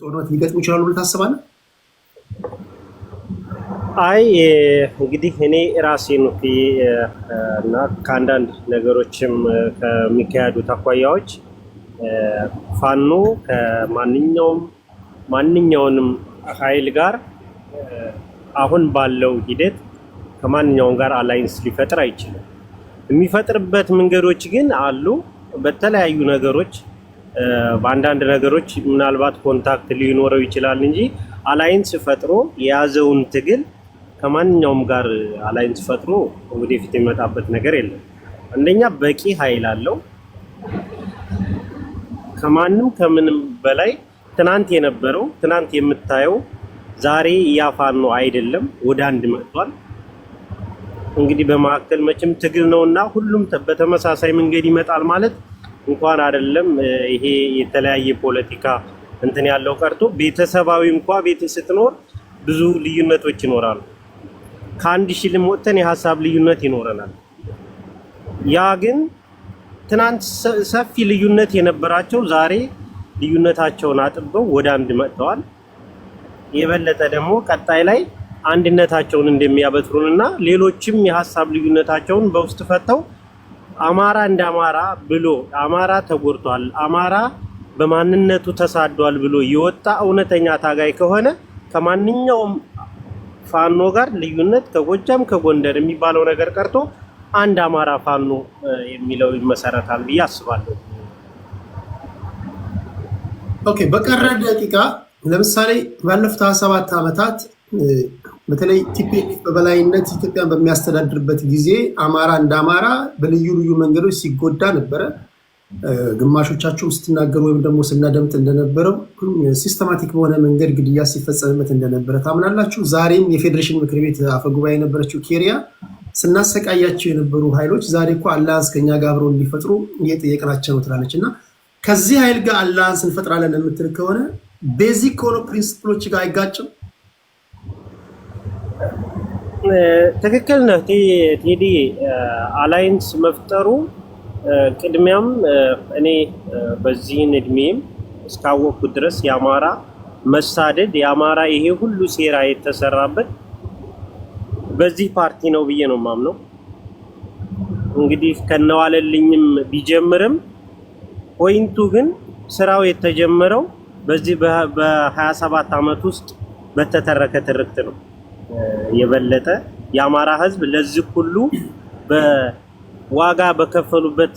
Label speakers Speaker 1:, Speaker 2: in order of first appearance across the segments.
Speaker 1: ጦርነት ሊገጥሙ ይችላሉ ብለህ ታስባለህ?
Speaker 2: አይ እንግዲህ እኔ ራሴን እና ከአንዳንድ ነገሮችም ከሚካሄዱት አኳያዎች ፋኖ ማንኛውንም ኃይል ጋር አሁን ባለው ሂደት ከማንኛውም ጋር አላይንስ ሊፈጥር አይችልም። የሚፈጥርበት መንገዶች ግን አሉ። በተለያዩ ነገሮች በአንዳንድ ነገሮች ምናልባት ኮንታክት ሊኖረው ይችላል እንጂ አላይንስ ፈጥሮ የያዘውን ትግል ከማንኛውም ጋር አላይንስ ፈጥሮ ወደፊት የሚመጣበት ነገር የለም። አንደኛ በቂ ኃይል አለው። ከማንም ከምንም በላይ ትናንት የነበረው ትናንት የምታየው ዛሬ ያፋኖ አይደለም፣ ወደ አንድ መጥቷል። እንግዲህ በማከል መቼም ትግል ነውና ሁሉም በተመሳሳይ መንገድ ይመጣል ማለት እንኳን አይደለም ይሄ የተለያየ ፖለቲካ እንትን ያለው ቀርቶ ቤተሰባዊ እንኳን ቤት ስትኖር ብዙ ልዩነቶች ይኖራሉ። ከአንድ ሺልም ወጥተን የሐሳብ ልዩነት ይኖረናል። ያ ግን ትናንት ሰፊ ልዩነት የነበራቸው ዛሬ ልዩነታቸውን አጥበው ወደ አንድ መጥተዋል። የበለጠ ደግሞ ቀጣይ ላይ አንድነታቸውን እንደሚያበትሩንና ሌሎችም የሐሳብ ልዩነታቸውን በውስጥ ፈተው አማራ እንደ አማራ ብሎ አማራ ተጎድቷል፣ አማራ በማንነቱ ተሳዷል ብሎ የወጣ እውነተኛ ታጋይ ከሆነ ከማንኛውም ፋኖ ጋር ልዩነት ከጎጃም ከጎንደር የሚባለው ነገር ቀርቶ አንድ አማራ ፋኖ የሚለው ይመሰረታል ብዬ አስባለሁ።
Speaker 1: ኦኬ፣ በቀረ ደቂቃ ለምሳሌ ባለፉት 27 ዓመታት በተለይ ቲፒኤልኤፍ በበላይነት ኢትዮጵያን በሚያስተዳድርበት ጊዜ አማራ እንደ አማራ በልዩ ልዩ መንገዶች ሲጎዳ ነበረ። ግማሾቻችሁም ስትናገሩ ወይም ደግሞ ስናደምጥ እንደነበረው ሲስተማቲክ በሆነ መንገድ ግድያ ሲፈጸምበት እንደነበረ ታምናላችሁ። ዛሬም የፌዴሬሽን ምክር ቤት አፈጉባኤ የነበረችው ኬሪያ ስናሰቃያቸው የነበሩ ኃይሎች ዛሬ እኮ አላያንስ ከኛ ጋር አብረው እንዲፈጥሩ እየጠየቅናቸው ነው ትላለች እና ከዚህ ኃይል ጋር አላያንስ እንፈጥራለን የምትል ከሆነ ቤዚክ ከሆነ ፕሪንሲፕሎች ጋር አይጋጭም?
Speaker 2: ትክክል ነህ ቴዲ። አላይንስ መፍጠሩ ቅድሚያም እኔ በዚህን እድሜም እስካወቅኩት ድረስ የአማራ መሳደድ የአማራ ይሄ ሁሉ ሴራ የተሰራበት በዚህ ፓርቲ ነው ብዬ ነው የማምነው። እንግዲህ ከነዋለልኝም ቢጀምርም ፖይንቱ ግን ስራው የተጀመረው በዚህ በ27 ዓመት ውስጥ በተተረከ ትርክት ነው። የበለጠ የአማራ ህዝብ ለዚህ ሁሉ በዋጋ በከፈሉበት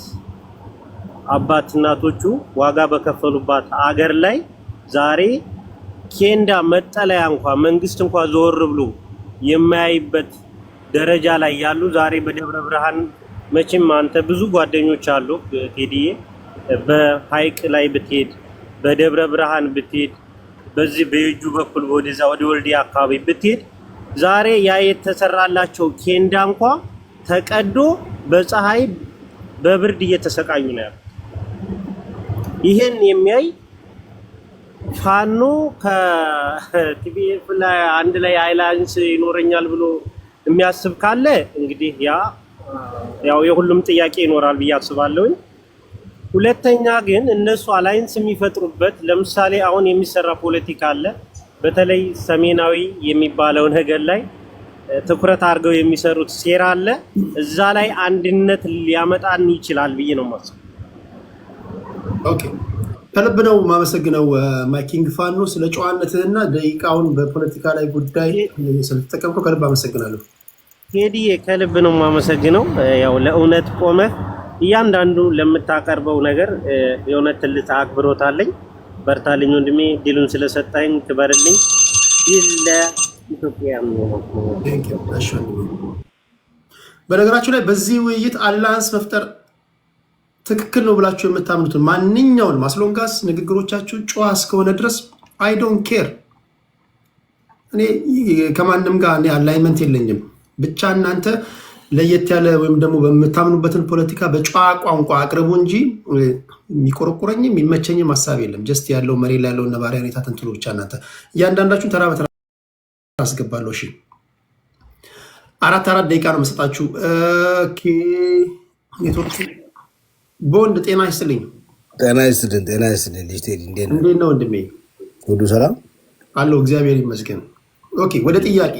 Speaker 2: አባት እናቶቹ ዋጋ በከፈሉባት አገር ላይ ዛሬ ኬንዳ መጠለያ እንኳን መንግስት እንኳን ዞር ብሎ የማያይበት ደረጃ ላይ ያሉ ዛሬ በደብረ ብርሃን መቼም አንተ ብዙ ጓደኞች አሉ ቴዲዬ፣ በሃይቅ ላይ ብትሄድ በደብረ ብርሃን ብትሄድ በዚህ በየጁ በኩል ወደዛ ወደ ወልዲያ አካባቢ ብትሄድ ዛሬ ያ የተሰራላቸው ኬንዳ እንኳን ተቀዶ በፀሐይ በብርድ እየተሰቃዩ ነው ያሉት። ይሄን የሚያይ ፋኖ ከቲፒኤፍ ላይ አንድ ላይ አላያንስ ይኖረኛል ብሎ የሚያስብ ካለ እንግዲህ ያው የሁሉም ጥያቄ ይኖራል ብዬ አስባለሁኝ። ሁለተኛ ግን እነሱ አላይንስ የሚፈጥሩበት ለምሳሌ አሁን የሚሰራ ፖለቲካ አለ። በተለይ ሰሜናዊ የሚባለው ነገር ላይ ትኩረት አድርገው የሚሰሩት ሴራ አለ። እዛ ላይ አንድነት ሊያመጣን ይችላል ብዬ ነው የማስበው።
Speaker 1: ኦኬ፣ ከልብ ነው የማመሰግነው ማይኪንግ ፋኖ ስለ ጨዋነትህና ደቂቃውን በፖለቲካ ላይ ጉዳይ ስለተጠቀምከው ከልብ አመሰግናለሁ።
Speaker 2: ቴዲ ከልብ ነው የማመሰግነው። ያው ለእውነት ቆመህ እያንዳንዱ ለምታቀርበው ነገር የእውነት ትልቅ አክብሮት አለኝ። በርታልኝ ወንድሜ፣ ድሉን ስለሰጣኝ ክበርልኝ። ይለ ኢትዮጵያ ነው።
Speaker 1: በነገራችሁ ላይ በዚህ ውይይት አላያንስ መፍጠር ትክክል ነው ብላችሁ የምታምኑትን ማንኛውንም አስሎንጋስ ንግግሮቻችሁ ጨዋ እስከሆነ ድረስ አይ ዶንት ኬር። እኔ ከማንም ጋር እኔ አላይመንት የለኝም። ብቻ እናንተ ለየት ያለ ወይም ደግሞ በምታምኑበትን ፖለቲካ በጨዋ ቋንቋ አቅርቡ እንጂ የሚቆረቁረኝም የሚመቸኝም ሀሳብ የለም። ጀስት ያለው መሬት ላይ ያለው ነባራዊ ሁኔታ ተንትሎ ብቻ እናንተ እያንዳንዳችሁን ተራ በተራ አስገባለሁ። እሺ፣ አራት ደቂቃ ነው መሰጣችሁ። ኔትወርክ ቦንድ ጤና ይስጥልኝ።
Speaker 3: ጤና ይስጥልን። ልጅ ቴዲ እንዴት
Speaker 1: ነው ወንድሜ?
Speaker 3: ሁሉ ሰላም
Speaker 1: አለው። እግዚአብሔር ይመስገን። ኦኬ፣ ወደ ጥያቄ።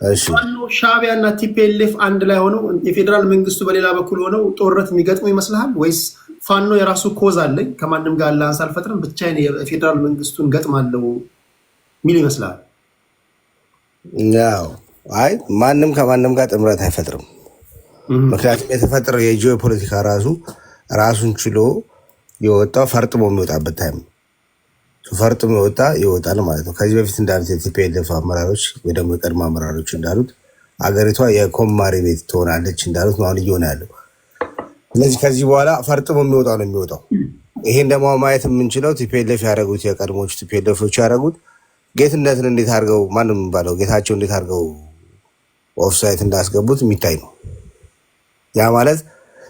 Speaker 3: እሺ
Speaker 1: ፋኖ ሻዕቢያ እና ቲፒኤልኤፍ አንድ ላይ ሆነው የፌዴራል መንግስቱ በሌላ በኩል ሆነው ጦርነት የሚገጥሙ ይመስልሃል? ወይስ ፋኖ የራሱ ኮዝ አለኝ ከማንም ጋር አላንስ አልፈጥርም ብቻዬን የፌዴራል መንግስቱን ገጥማለሁ ሚል ይመስልሃል?
Speaker 3: ያው አይ ማንም ከማንም ጋር ጥምረት አይፈጥርም። ምክንያቱም የተፈጠረው የጂኦ ፖለቲካ ራሱን ችሎ የወጣው ፈርጥሞ የሚወጣበት ታይም ፈርጥሞ ይወጣል ማለት ነው። ከዚህ በፊት እንዳሉት የቲፒኤልኤፍ አመራሮች ወይ ደግሞ የቀድሞ አመራሮች እንዳሉት አገሪቷ የኮማሪ ቤት ትሆናለች እንዳሉት ነው አሁን እየሆነ ያለው። ስለዚህ ከዚህ በኋላ ፈርጥሞ የሚወጣው ነው የሚወጣው። ይሄን ደግሞ ማየት የምንችለው ቲፒኤልኤፍ ያደረጉት የቀድሞቹ ቲፒኤልኤፎች ያደረጉት ጌትነትን እንዴት አድርገው ማንም የሚባለው ጌታቸው እንዴት አድርገው ኦፍሳይት እንዳስገቡት የሚታይ ነው። ያ ማለት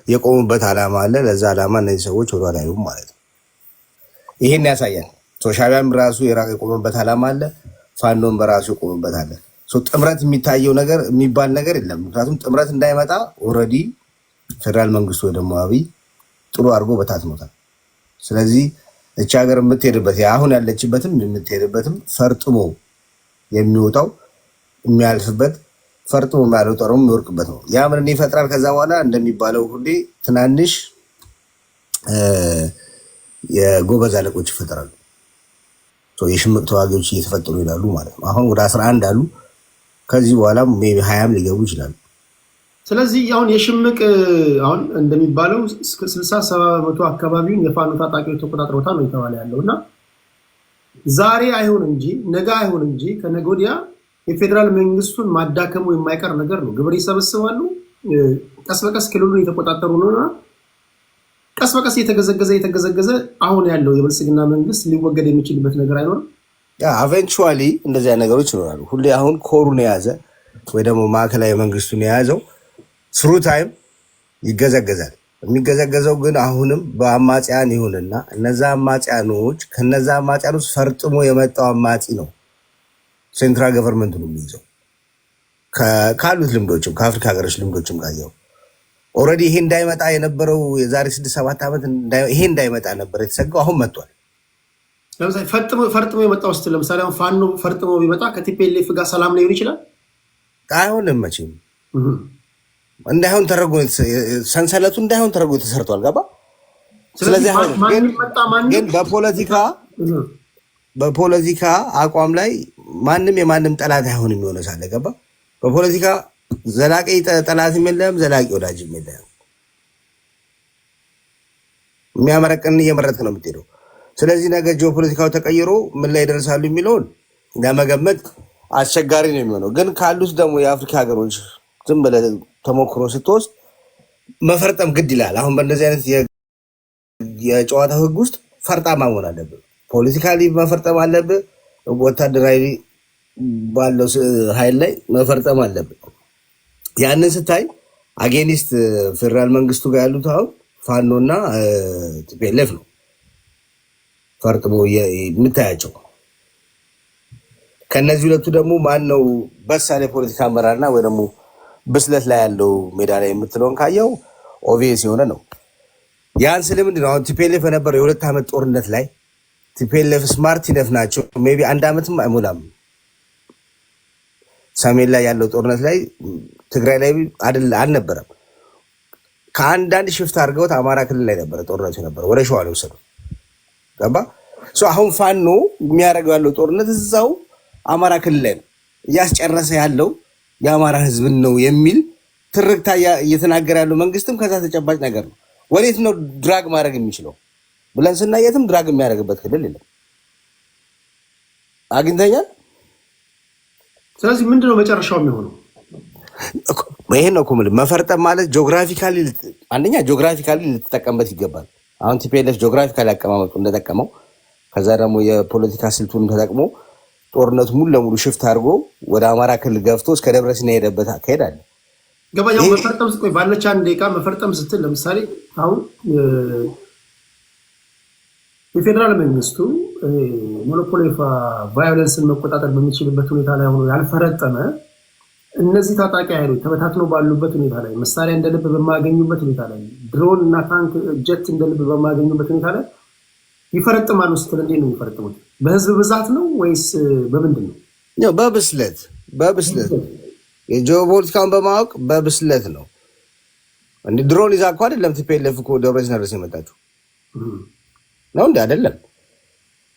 Speaker 3: የቆሙበት ዓላማ አለ። ለዛ ዓላማ እነዚህ ሰዎች ወደ ላይ ማለት ነው። ይሄን ያሳያል። ሻዕቢያም ራሱ የቆመበት ዓላማ አለ። ፋኖም በራሱ የቆመበት አለ። ጥምረት የሚታየው ነገር የሚባል ነገር የለም። ምክንያቱም ጥምረት እንዳይመጣ ኦልሬዲ ፌደራል መንግስቱ ወይ ደግሞ አብይ ጥሩ አድርጎ በታትኖታል። ስለዚህ እቺ ሀገር የምትሄድበት አሁን ያለችበትም የምትሄድበትም ፈርጥሞ የሚወጣው የሚያልፍበት ፈርጥሞ የሚያልወጣው የሚወርቅበት ነው። ያ ምን ይፈጥራል? ከዛ በኋላ እንደሚባለው ሁሌ ትናንሽ የጎበዝ አለቆች ይፈጠራሉ። የሽምቅ ተዋጊዎች እየተፈጠሩ ይላሉ ማለት ነው። አሁን ወደ 11 አሉ። ከዚህ በኋላ ሜይ ቢ 20 ሊገቡ ይችላሉ።
Speaker 1: ስለዚህ አሁን የሽምቅ አሁን እንደሚባለው እስከ 60-70% አካባቢውን የፋኖ ታጣቂዎች ተቆጣጥረውታል ነው የተባለ ያለው እና ዛሬ አይሆን እንጂ ነገ አይሆን እንጂ ከነገ ወዲያ የፌዴራል መንግስቱን ማዳከሙ የማይቀር ነገር ነው። ግብር ይሰበስባሉ። ቀስ በቀስ ክልሉን የተቆጣጠሩ ነውና ቀስ በቀስ የተገዘገዘ አሁን ያለው የብልጽግና መንግስት ሊወገድ የሚችልበት ነገር አይኖርም።
Speaker 3: ኢቨንቹዋሊ እንደዚህ አይነት ነገሮች ይኖራሉ። ሁሌ አሁን ኮሩን የያዘ ወይ ደግሞ ማዕከላዊ መንግስቱን የያዘው ስሩ ታይም ይገዘገዛል። የሚገዘገዘው ግን አሁንም በአማጽያን ይሁንና እነዛ አማጽያኖች ከነዛ አማጽያን ውስጥ ፈርጥሞ የመጣው አማጺ ነው ሴንትራል ገቨርንመንቱን የሚይዘው ካሉት ልምዶችም ከአፍሪካ ሀገሮች ልምዶችም ጋየው ኦልሬዲ ይሄ እንዳይመጣ የነበረው የዛሬ 6-7 ዓመት ይሄ እንዳይመጣ ነበር የተሰጋው። አሁን መጥቷል።
Speaker 1: ለምሳሌ ፈርጥሞ የመጣው ውስጥ ለምሳሌ አሁን ፋኖ ፈርጥሞ ቢመጣ ከቲፒኤልኤፍ ጋር ሰላም ሊሆን ይችላል?
Speaker 3: አይሆንም። መቼም እንዳይሆን ተደርጎ ሰንሰለቱ እንዳይሆን ተደርጎ ተሰርቷል። ገባ? ስለዚህ ግን በፖለቲካ አቋም ላይ ማንም የማንም ጠላት አይሆንም የሆነ ሳለ ገባ? በፖለቲካ ዘላቂ ጠላትም የለም፣ ዘላቂ ወዳጅም የለም። የሚያመረቅን እየመረጥክ ነው የምትሄደው። ስለዚህ ነገ ጂኦፖለቲካው ተቀይሮ ምን ላይ ይደርሳሉ የሚለውን ለመገመት አስቸጋሪ ነው የሚሆነው። ግን ካሉት ደግሞ የአፍሪካ ሀገሮች ዝም ብለህ ተሞክሮ ስትወስድ መፈርጠም ግድ ይላል። አሁን በእንደዚህ አይነት የጨዋታው ህግ ውስጥ ፈርጣማ መሆን አለብህ። ፖለቲካሊ መፈርጠም አለብህ። ወታደራዊ ባለው ኃይል ላይ መፈርጠም አለብህ። ያንን ስታይ አጌኒስት ፌደራል መንግስቱ ጋር ያሉት አሁን ፋኖና ቲፒኤልኤፍ ነው ፈርጥሞ የምታያቸው። ከነዚህ ሁለቱ ደግሞ ማን ነው በሳል የፖለቲካ አመራርና ወይ ደግሞ ብስለት ላይ ያለው ሜዳ ላይ የምትለውን ካየው ኦቪየስ የሆነ ነው። ያን ስል ምንድን ነው አሁን ቲፒኤልኤፍ የነበረው የ2 ዓመት ጦርነት ላይ ቲፒኤልኤፍ ስማርት ይነፍ ናቸው። ሜይ ቢ 1 ዓመትም አይሞላም ሰሜን ላይ ያለው ጦርነት ላይ ትግራይ ላይ አልነበረም። ከአንዳንድ ሽፍት አድርገውት አማራ ክልል ላይ ነበረ ጦርነቱ የነበረ ወደ ሸዋ ነው የወሰዱ። ገባ? አሁን ፋኖ የሚያደርገው ያለው ጦርነት እዛው አማራ ክልል ላይ ነው እያስጨረሰ ያለው የአማራ ህዝብን ነው የሚል ትርክታ እየተናገረ ያለው መንግስትም ከዛ ተጨባጭ ነገር ነው። ወዴት ነው ድራግ ማድረግ የሚችለው ብለን ስናይ የትም ድራግ የሚያደርግበት ክልል የለም። አግኝተኛል።
Speaker 1: ስለዚህ ምንድነው መጨረሻው የሚሆነው?
Speaker 3: ይሄን ነው እኮ የምልህ። መፈርጠም ማለት ጂኦግራፊካሊ አንደኛ ጂኦግራፊካሊ ልትጠቀምበት ይገባል። አሁን ቲፒኤልኤፍ ጂኦግራፊካሊ አቀማመጡ እንደጠቀመው ከዛ ደግሞ የፖለቲካ ስልቱን ተጠቅሞ ጦርነቱ ሙሉ ለሙሉ ሽፍት አድርጎ ወደ አማራ ክልል ገፍቶ እስከ ደብረሲና የሄደበት አካሄድ አለ።
Speaker 1: ገባኛው መፈርጠም ስትቆይ ባለች 1 ደቂቃ መፈርጠም ስትል ለምሳሌ አሁን የፌዴራል መንግስቱ ሞኖፖሊ ቫዮለንስን መቆጣጠር በሚችልበት ሁኔታ ላይ ሆኖ ያልፈረጠመ እነዚህ ታጣቂ ኃይሎች ተበታትነው ባሉበት ሁኔታ ላይ መሳሪያ እንደልብ በማያገኙበት ሁኔታ ላይ ድሮን እና ታንክ ጀት እንደልብ በማያገኙበት ሁኔታ ላይ ይፈረጥማሉ ስትል እንዴት ነው የሚፈረጥሙት? በህዝብ ብዛት ነው ወይስ በምንድን ነው?
Speaker 3: ያው በብስለት የጂኦፖለቲካውን በማወቅ በብስለት ነው። እንደ ድሮን ይዛ እኮ አይደለም ቲፒኤልኤፍ እኮ ደብረጽዮን ድረስ የመጣችው ነው እንዴ? አይደለም።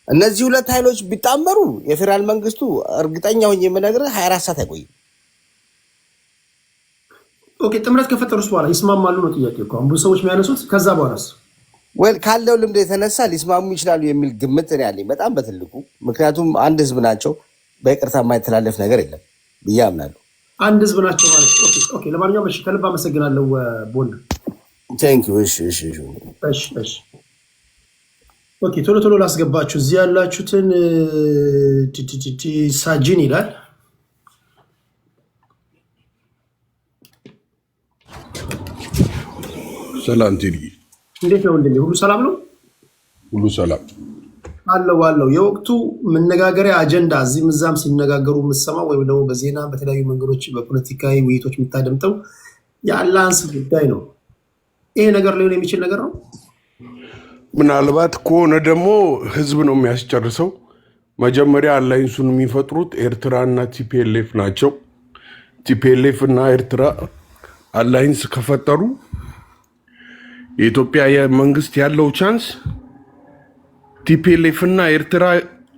Speaker 3: እነዚህ ሁለት ኃይሎች ቢጣመሩ የፌዴራል መንግስቱ እርግጠኛ ሆኜ የምነግርህ 24 ሰዓት አይቆይም።
Speaker 1: ኦኬ፣ ጥምረት ከፈጠሩስ በኋላ ይስማማሉ ነው ጥያቄ እኮ አሁን ብዙ ሰዎች የሚያነሱት። ከዛ በኋላስ
Speaker 3: ካለው ልምድ የተነሳ ሊስማሙ ይችላሉ የሚል ግምት ነው ያለኝ በጣም በትልቁ። ምክንያቱም አንድ ህዝብ ናቸው፣ በይቅርታ የማይተላለፍ ነገር የለም ብዬ አምናለሁ።
Speaker 1: አንድ ህዝብ ናቸው ማለት ኦኬ። ለማንኛውም እሺ፣ ከልብ አመሰግናለሁ ቦንድ።
Speaker 3: ቴንክ ዩ። እሺ
Speaker 1: ኦኬ፣ ቶሎ ላስገባችሁ እዚህ ያላችሁትን። ሳጂን ይላል።
Speaker 4: ሰላም ቴዲ፣
Speaker 1: እንዴት ነው እንደዚህ? ሁሉ ሰላም ነው?
Speaker 4: ሁሉ ሰላም
Speaker 1: አለው። የወቅቱ መነጋገሪያ አጀንዳ እዚህም እዛም ሲነጋገሩ የምትሰማው ወይም ደግሞ በዜና በተለያዩ መንገዶች በፖለቲካዊ ውይይቶች የምታደምጠው የአላያንስ ጉዳይ ነው። ይሄ ነገር ሊሆን የሚችል ነገር ነው።
Speaker 4: ምናልባት ከሆነ ደግሞ ህዝብ ነው የሚያስጨርሰው። መጀመሪያ አላይንሱን የሚፈጥሩት ኤርትራና ቲፒኤልኤፍ ናቸው። ቲፒኤልኤፍ እና ኤርትራ አላይንስ ከፈጠሩ የኢትዮጵያ መንግስት ያለው ቻንስ ቲፒኤልኤፍ እና ኤርትራ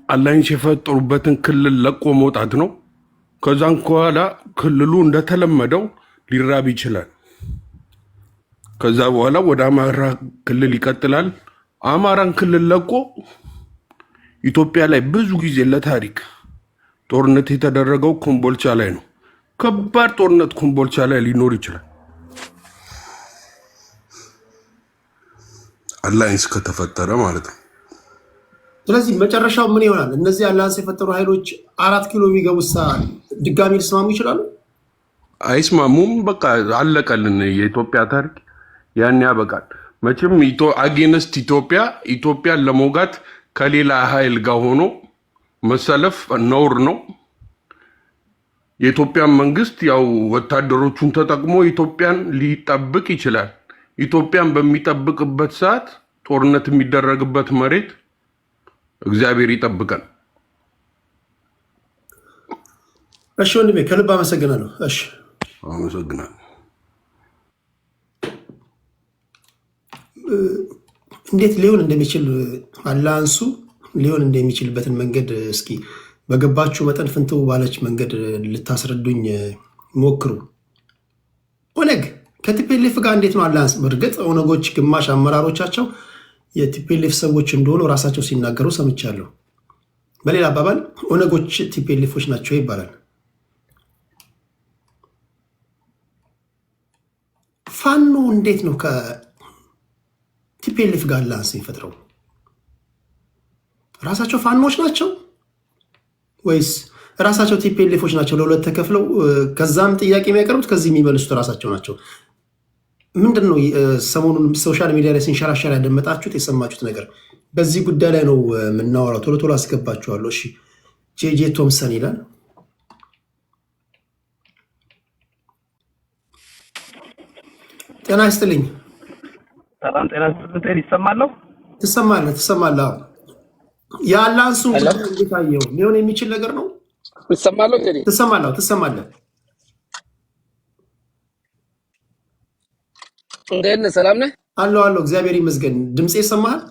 Speaker 4: አላይንስ የፈጠሩበትን ክልል ለቆ መውጣት ነው። ከዛን በኋላ ክልሉ እንደተለመደው ሊራብ ይችላል። ከዛ በኋላ ወደ አማራ ክልል ይቀጥላል። አማራን ክልል ለቆ ኢትዮጵያ ላይ ብዙ ጊዜ ለታሪክ ጦርነት የተደረገው ኮምቦልቻ ላይ ነው። ከባድ ጦርነት ኮምቦልቻ ላይ ሊኖር ይችላል አላይንስ ከተፈጠረ ማለት ነው።
Speaker 1: ስለዚህ መጨረሻው ምን ይሆናል? እነዚህ አላያንስ የፈጠሩ ኃይሎች 4 ኪሎ የሚገቡት ድጋሚ ሊስማሙ ይችላሉ?
Speaker 4: አይስማሙም። በቃ አለቀልን። የኢትዮጵያ ታሪክ ያን ያበቃል። መቼም አጌንስት ኢትዮጵያን ለመውጋት ከሌላ ኃይል ጋር ሆኖ መሰለፍ ነውር ነው። የኢትዮጵያን መንግስት ያው ወታደሮቹን ተጠቅሞ ኢትዮጵያን ሊጠብቅ ይችላል። ኢትዮጵያን በሚጠብቅበት ሰዓት ጦርነት የሚደረግበት መሬት እግዚአብሔር ይጠብቀን።
Speaker 1: እሺ ወንድሜ ከልብ አመሰግናለሁ። እሺ
Speaker 4: አመሰግናለሁ።
Speaker 1: እንዴት ሊሆን እንደሚችል አላያንሱ ሊሆን እንደሚችልበትን መንገድ እስኪ በገባችሁ መጠን ፍንትው ባለች መንገድ ልታስረዱኝ ሞክሩ። ኦነግ ከቲፒኤልኤፍ ጋር እንዴት ነው አላያንስ? በእርግጥ ኦነጎች ግማሽ አመራሮቻቸው የቲፒኤልኤፍ ሰዎች እንደሆኑ ራሳቸው ሲናገሩ ሰምቻለሁ። በሌላ አባባል ኦነጎች ቲፒኤልኤፎች ናቸው ይባላል። ፋኖ እንዴት ነው ከቲፒኤልኤፍ ጋር አላያንስ የሚፈጥረው? ራሳቸው ፋኖች ናቸው ወይስ ራሳቸው ቲፒኤልኤፎች ናቸው ለሁለት ተከፍለው? ከዛም ጥያቄ የሚያቀርቡት ከዚህ የሚመልሱት ራሳቸው ናቸው። ምንድን ነው ሰሞኑን ሶሻል ሚዲያ ላይ ሲንሸራሸር ያደመጣችሁት የሰማችሁት ነገር? በዚህ ጉዳይ ላይ ነው የምናወራው። ቶሎ አስገባችኋለሁ። እሺ ጄጄ ቶምሰን ይላል። ጤና ይስጥልኝ።
Speaker 5: ሰላም ጤና ይስጥልኝ። ይሰማለሁ?
Speaker 1: ትሰማለህ? የአላያንሱን ጉዳይ እንዴት አየው? ሊሆን የሚችል ነገር ነው?
Speaker 5: ይሰማለሁ?
Speaker 1: ትሰማለህ?
Speaker 5: እንዴት ነህ? ሰላም ነህ?
Speaker 1: አለሁ። እግዚአብሔር ይመስገን። ድምጼ ይሰማሃል?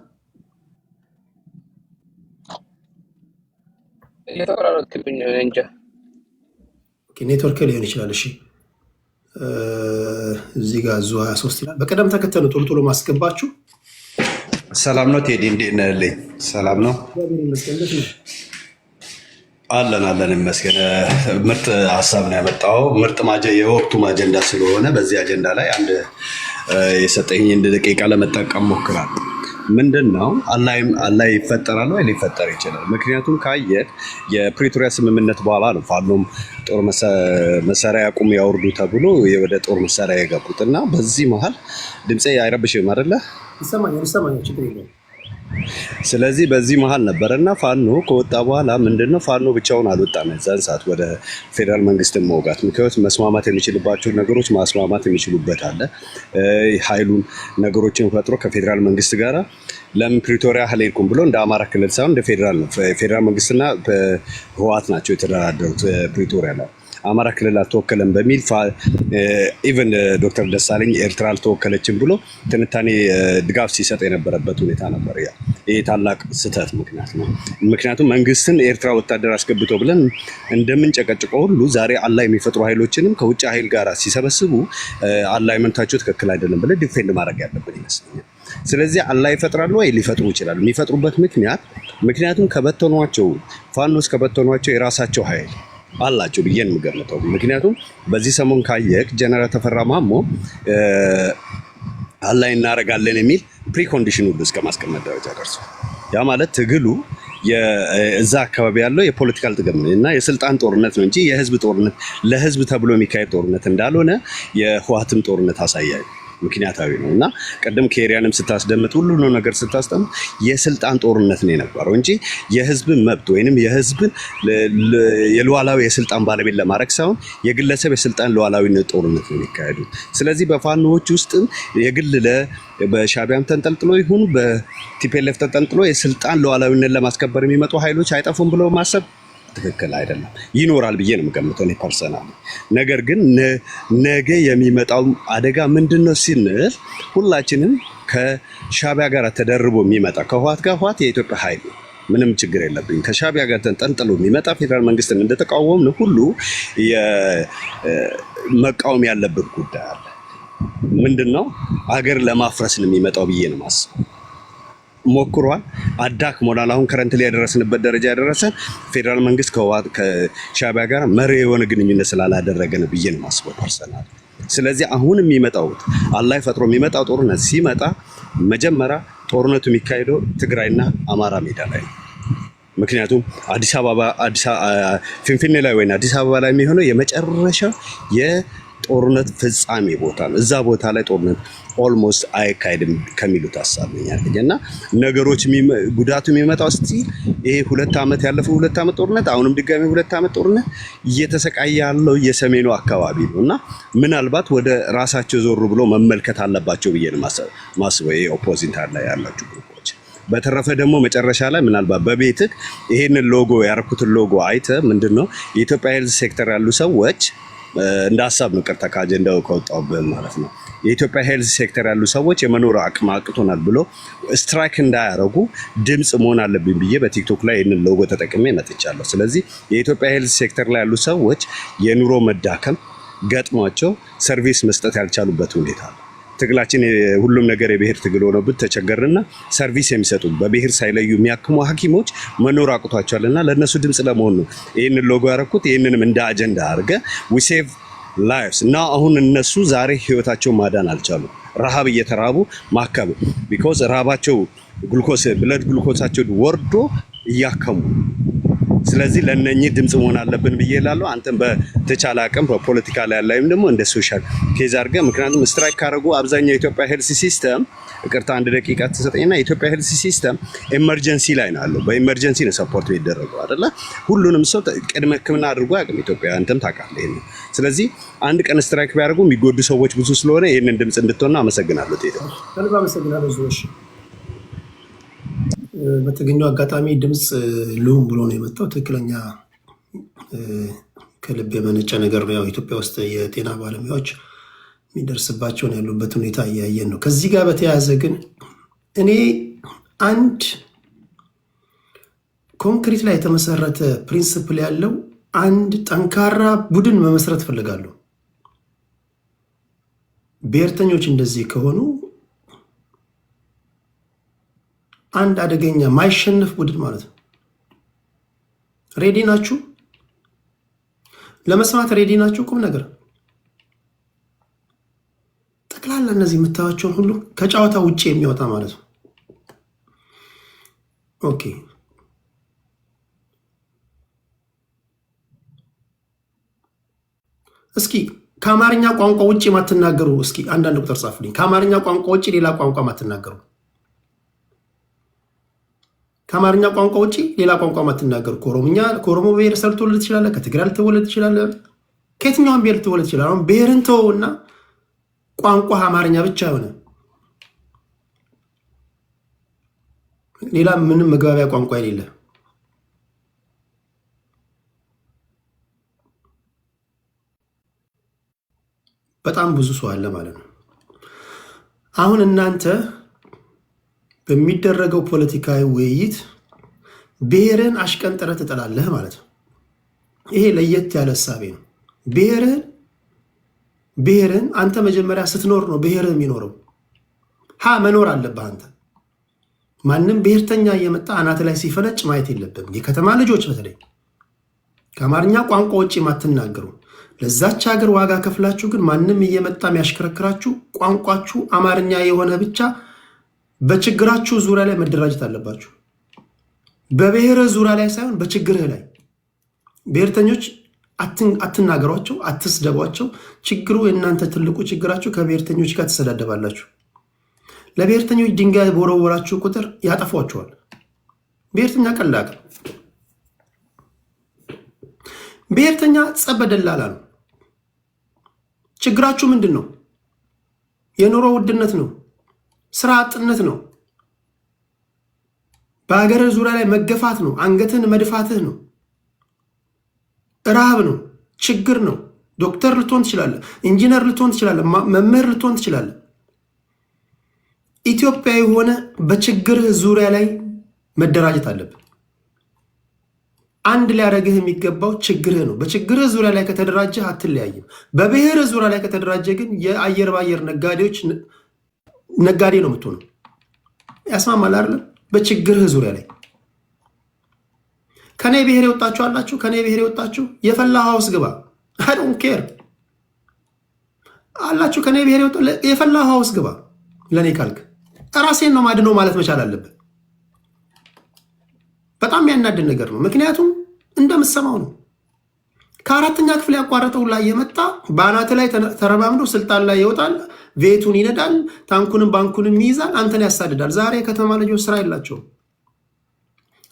Speaker 5: እየተቆራረጥክብኝ ነው እንጃ።
Speaker 1: ኔትወርክ ሊሆን ይችላል። እሺ እዚህ ጋር ዙ 23 ይላል። በቀደም ተከተሉ ቶሎ ማስገባችሁ።
Speaker 6: ሰላም ነው ቴዲ፣ እንዴት ነህ? ሰላም ነው አለን ይመስገን። ምርጥ ሀሳብ ነው ያመጣው። ምርጥ የወቅቱ አጀንዳ ስለሆነ በዚህ አጀንዳ ላይ አንድ የሰጠኝ እንደ ደቂቃ ለመጠቀም ሞክራለሁ። ምንድን ነው አላይ ይፈጠራል ወይ ሊፈጠር ይችላል? ምክንያቱም ካየት የፕሪቶሪያ ስምምነት በኋላ ነው ፋኖም ጦር መሳሪያ ያቁም ያወርዱ ተብሎ ወደ ጦር መሳሪያ የገቡት እና በዚህ መሀል ድምፄ አይረብሽም አይደለ?
Speaker 1: ይሰማኛል። ችግር የለውም።
Speaker 6: ስለዚህ በዚህ መሀል ነበረና ፋኖ ከወጣ በኋላ ምንድነው ፋኖ ብቻውን አልወጣም። እዛን ሰዓት ወደ ፌደራል መንግስትን መውጋት ምክንያቱም መስማማት የሚችልባቸው ነገሮች ማስማማት የሚችሉበት አለ። ኃይሉን ነገሮችን ፈጥሮ ከፌደራል መንግስት ጋር ለምን ፕሪቶሪያ አልሄድኩም ብሎ እንደ አማራ ክልል ሳይሆን እንደ ፌደራል ነው። ፌደራል መንግስትና ህወሓት ናቸው የተደራደሩት ፕሪቶሪያ ላይ። አማራ ክልል አልተወከለም በሚል ኢቨን ዶክተር ደሳለኝ ኤርትራ አልተወከለችም ብሎ ትንታኔ ድጋፍ ሲሰጥ የነበረበት ሁኔታ ነበር። ይሄ ታላቅ ስህተት ምክንያት ነው። ምክንያቱም መንግስትን ኤርትራ ወታደር አስገብቶ ብለን እንደምንጨቀጭቀው ሁሉ ዛሬ አላይ የሚፈጥሩ ኃይሎችንም ከውጭ ኃይል ጋር ሲሰበስቡ አላይመንታቸው ትክክል አይደለም ብለን ዲፌንድ ማድረግ ያለብን ይመስለኛል። ስለዚህ አላይ ይፈጥራሉ ወይ ሊፈጥሩ ይችላሉ። የሚፈጥሩበት ምክንያቱም ከበተኗቸው ፋኖስ ከበተኗቸው የራሳቸው ኃይል አላቸው ብዬ ነው የምገምተው። ምክንያቱም በዚህ ሰሞን ካየክ ጀነራል ተፈራ ማሞ አላይ እናደርጋለን የሚል ፕሪኮንዲሽን ሁሉ እስከ ማስቀመጥ ደረጃ ደርሷል። ያ ማለት ትግሉ እዛ አካባቢ ያለው የፖለቲካል ጥቅም እና የስልጣን ጦርነት ነው እንጂ የህዝብ ጦርነት ለህዝብ ተብሎ የሚካሄድ ጦርነት እንዳልሆነ የህወሓትም ጦርነት አሳያል። ምክንያታዊ ነው እና ቀደም ከኤሪያንም ስታስደምጥ ሁሉ ነው ነገር ስታስደምጥ የስልጣን ጦርነት ነው የነበረው እንጂ የህዝብን መብት ወይንም የህዝብን የሉዓላዊ የስልጣን ባለቤት ለማድረግ ሳይሆን የግለሰብ የስልጣን ሉዓላዊነት ጦርነት ነው የሚካሄዱት። ስለዚህ በፋኖዎች ውስጥ የግል በሻቢያም ተንጠልጥሎ ይሁን በቲፒኤልኤፍ ተንጠልጥሎ የስልጣን ሉዓላዊነት ለማስከበር የሚመጡ ኃይሎች አይጠፉም ብለው ማሰብ ትክክል አይደለም። ይኖራል ብዬ ነው የምገምተው እኔ ፐርሰናል። ነገር ግን ነገ የሚመጣው አደጋ ምንድነው ስንል ሁላችንም ከሻቢያ ጋር ተደርቦ የሚመጣ ከህወሓት ጋር ህወሓት የኢትዮጵያ ኃይል ነው። ምንም ችግር የለብኝ። ከሻቢያ ጋር ተንጠልጥሎ የሚመጣ ፌደራል መንግስትን እንደተቃወምን ሁሉ መቃወም ያለበት ጉዳይ አለ። ምንድነው አገር ለማፍረስ ነው የሚመጣው ብዬ ነው የማስበው። ሞክሯል፣ አዳክሞናል። አሁን ከረንት ላይ ያደረስንበት ደረጃ ያደረሰን ፌደራል መንግስት ከሻቢያ ጋር መሪ የሆነ ግንኙነት ስላላደረገ ነው ብዬ ነው የማስበው ፐርሰናል። ስለዚህ አሁን የሚመጣው አላይ ፈጥሮ የሚመጣው ጦርነት ሲመጣ መጀመሪያ ጦርነቱ የሚካሄደው ትግራይና አማራ ሜዳ ላይ ነው። ምክንያቱም አዲስ አበባ ፊንፊኔ ላይ ወይ አዲስ አበባ ላይ የሚሆነው የመጨረሻው ጦርነት ፍጻሜ ቦታ ነው። እዛ ቦታ ላይ ጦርነት ኦልሞስት አይካሄድም ከሚሉት ሀሳብ ነኝ ያለኝ እና ነገሮች ጉዳቱ የሚመጣው እስቲ ይሄ 2 ዓመት ያለፈው 2 ዓመት ጦርነት አሁንም ድጋሚ 2 ዓመት ጦርነት እየተሰቃየ ያለው የሰሜኑ አካባቢ ነው እና ምናልባት ወደ ራሳቸው ዞር ብሎ መመልከት አለባቸው ብዬ ነው ማስበው ይሄ ኦፖዚት ላይ ያላችሁ ግሩፖች። በተረፈ ደግሞ መጨረሻ ላይ ምናልባት በቤትህ ይሄንን ሎጎ ያረኩትን ሎጎ አይተህ ምንድነው የኢትዮጵያ ሄልዝ ሴክተር ያሉ ሰዎች እንደ ሀሳብ ነው ቅርታ ከአጀንዳው ከወጣሁበት ማለት ነው። የኢትዮጵያ ሄልዝ ሴክተር ያሉ ሰዎች የመኖር አቅም አቅቶናል ብሎ ስትራይክ እንዳያረጉ ድምጽ መሆን አለብኝ ብዬ በቲክቶክ ላይ ይህንን ሎጎ ተጠቅሜ መጥቻለሁ። ስለዚህ የኢትዮጵያ ሄልዝ ሴክተር ላይ ያሉ ሰዎች የኑሮ መዳከም ገጥሟቸው ሰርቪስ መስጠት ያልቻሉበት ሁኔታ ነው። ትግላችን ሁሉም ነገር የብሔር ትግል ሆኖብን ተቸገርንና ሰርቪስ የሚሰጡ በብሔር ሳይለዩ የሚያክሙ ሐኪሞች መኖር አቅቷቸዋልና ለነሱ ድምጽ ለመሆን ነው ይሄንን ሎጎ ያረኩት። ይሄንንም እንደ አጀንዳ አድርገ we save lives እና አሁን እነሱ ዛሬ ህይወታቸውን ማዳን አልቻሉም። ረሃብ እየተራቡ ማከም because ረሃባቸው ግሉኮስ ብለድ ግሉኮሳቸው ወርዶ እያከሙ ስለዚህ ለነኚህ ድምጽ መሆን አለብን ብዬ እላለሁ። አንተም በተቻለ አቅም በፖለቲካ ላይ ያለውም ደግሞ እንደ ሶሻል ኬዝ አድርገህ ምክንያቱም ስትራይክ ካደረጉ አብዛኛው የኢትዮጵያ ሄልዝ ሲስተም ይቅርታ 1 ደቂቃ ተሰጠኝና የኢትዮጵያ ሄልዝ ሲስተም ኤመርጀንሲ ላይ ነው ያለው። በኤመርጀንሲ ነው ሰፖርት የሚደረገው አይደለ? ሁሉንም ሰው ቅድመ ሕክምና አድርጎ ያቅም ኢትዮጵያ አንተም ታውቃለህ ይሄን። ስለዚህ አንድ ቀን ስትራይክ ቢያደርጉ የሚጎዱ ሰዎች ብዙ ስለሆነ ይሄንን ድምጽ እንድትሆንና አመሰግናለሁ።
Speaker 1: ከልብ አመሰግናለሁ። ዞሽ በተገኘው አጋጣሚ ድምጽ ልሁን ብሎ ነው የመጣው። ትክክለኛ ከልብ የመነጨ ነገር ነው። ያው ኢትዮጵያ ውስጥ የጤና ባለሙያዎች የሚደርስባቸውን ያሉበት ሁኔታ እያየን ነው። ከዚህ ጋር በተያያዘ ግን እኔ አንድ ኮንክሪት ላይ የተመሰረተ ፕሪንሲፕል ያለው አንድ ጠንካራ ቡድን መመስረት ፈልጋለሁ። ብሔርተኞች እንደዚህ ከሆኑ አንድ አደገኛ ማይሸነፍ ቡድን ማለት ነው። ሬዲ ናችሁ? ለመስማት ሬዲ ናችሁ? ቁም ነገር ጠቅላላ እነዚህ የምታዩቸውን ሁሉ ከጨዋታ ውጭ የሚወጣ ማለት ነው። ኦኬ እስኪ ከአማርኛ ቋንቋ ውጭ ማትናገሩ እስኪ አንዳንድ ቁጥር ጻፉልኝ። ከአማርኛ ቋንቋ ውጭ ሌላ ቋንቋ ማትናገሩ ከአማርኛ ቋንቋ ውጪ ሌላ ቋንቋ ማትናገሩ ከኦሮሞ ብሔር ልትወለድ ትችላለህ፣ ከትግራይ ልትወለድ ትችላለህ፣ ከየትኛውም ብሔር ልትወለድ ትችላለህ። አሁን ብሔርን ተወውና ቋንቋ አማርኛ ብቻ የሆነ ሌላ ምንም መግባቢያ ቋንቋ የሌለ በጣም ብዙ ሰው አለ ማለት ነው። አሁን እናንተ በሚደረገው ፖለቲካዊ ውይይት ብሔርን አሽቀንጥረህ ትጥላለህ ማለት ነው። ይሄ ለየት ያለ እሳቤ ነው። ብሔርን አንተ መጀመሪያ ስትኖር ነው ብሔርህ የሚኖረው። መኖር አለብህ አንተ። ማንም ብሔርተኛ እየመጣ አናት ላይ ሲፈነጭ ማየት የለብም። የከተማ ልጆች በተለይ ከአማርኛ ቋንቋ ውጭ ማትናገሩ ለዛች ሀገር ዋጋ ከፍላችሁ ግን ማንም እየመጣ የሚያሽከረክራችሁ ቋንቋችሁ አማርኛ የሆነ ብቻ በችግራችሁ ዙሪያ ላይ መደራጀት አለባችሁ። በብሔርህ ዙሪያ ላይ ሳይሆን በችግርህ ላይ። ብሔርተኞች አትናገሯቸው፣ አትስደቧቸው። ችግሩ የእናንተ ትልቁ ችግራችሁ ከብሔርተኞች ጋር ትሰዳደባላችሁ። ለብሔርተኞች ድንጋይ በወረወራችሁ ቁጥር ያጠፏቸዋል። ብሔርተኛ ቀላቅ፣ ብሔርተኛ ጸብ በደላላ ነው። ችግራችሁ ምንድን ነው? የኑሮ ውድነት ነው፣ ስራ አጥነት ነው፣ በሀገር ዙሪያ ላይ መገፋት ነው፣ አንገትን መድፋትህ ነው፣ ረሃብ ነው፣ ችግር ነው። ዶክተር ልትሆን ትችላለህ፣ ኢንጂነር ልትሆን ትችላለህ፣ መምህር ልትሆን ትችላለህ። ኢትዮጵያዊ ሆነ በችግርህ ዙሪያ ላይ መደራጀት አለብህ። አንድ ሊያደርግህ የሚገባው ችግርህ ነው። በችግርህ ዙሪያ ላይ ከተደራጀህ አትለያይም። በብሔርህ ዙሪያ ላይ ከተደራጀ ግን የአየር ባየር ነጋዴ ነው የምትሆነው። ያስማማል አይደለም? በችግርህ ዙሪያ ላይ ከኔ ብሔር የወጣችሁ አላችሁ። ከኔ ብሔር የወጣችሁ የፈላ ሃውስ ግባ፣ አይ ዶንት ኬር አላችሁ። ከኔ ብሔር የፈላ ሃውስ ግባ ለኔ ካልክ ራሴን ነው ማድነው ማለት መቻል አለብህ። በጣም ያናድን ነገር ነው። ምክንያቱም እንደምትሰማው ነው። ከአራተኛ ክፍል ያቋረጠው ላይ የመጣ በአናት ላይ ተረማምዶ ስልጣን ላይ ይወጣል፣ ቤቱን ይነዳል፣ ታንኩንም ባንኩንም ይይዛል፣ አንተን ያሳድዳል። ዛሬ የከተማ ልጆች ስራ የላቸውም።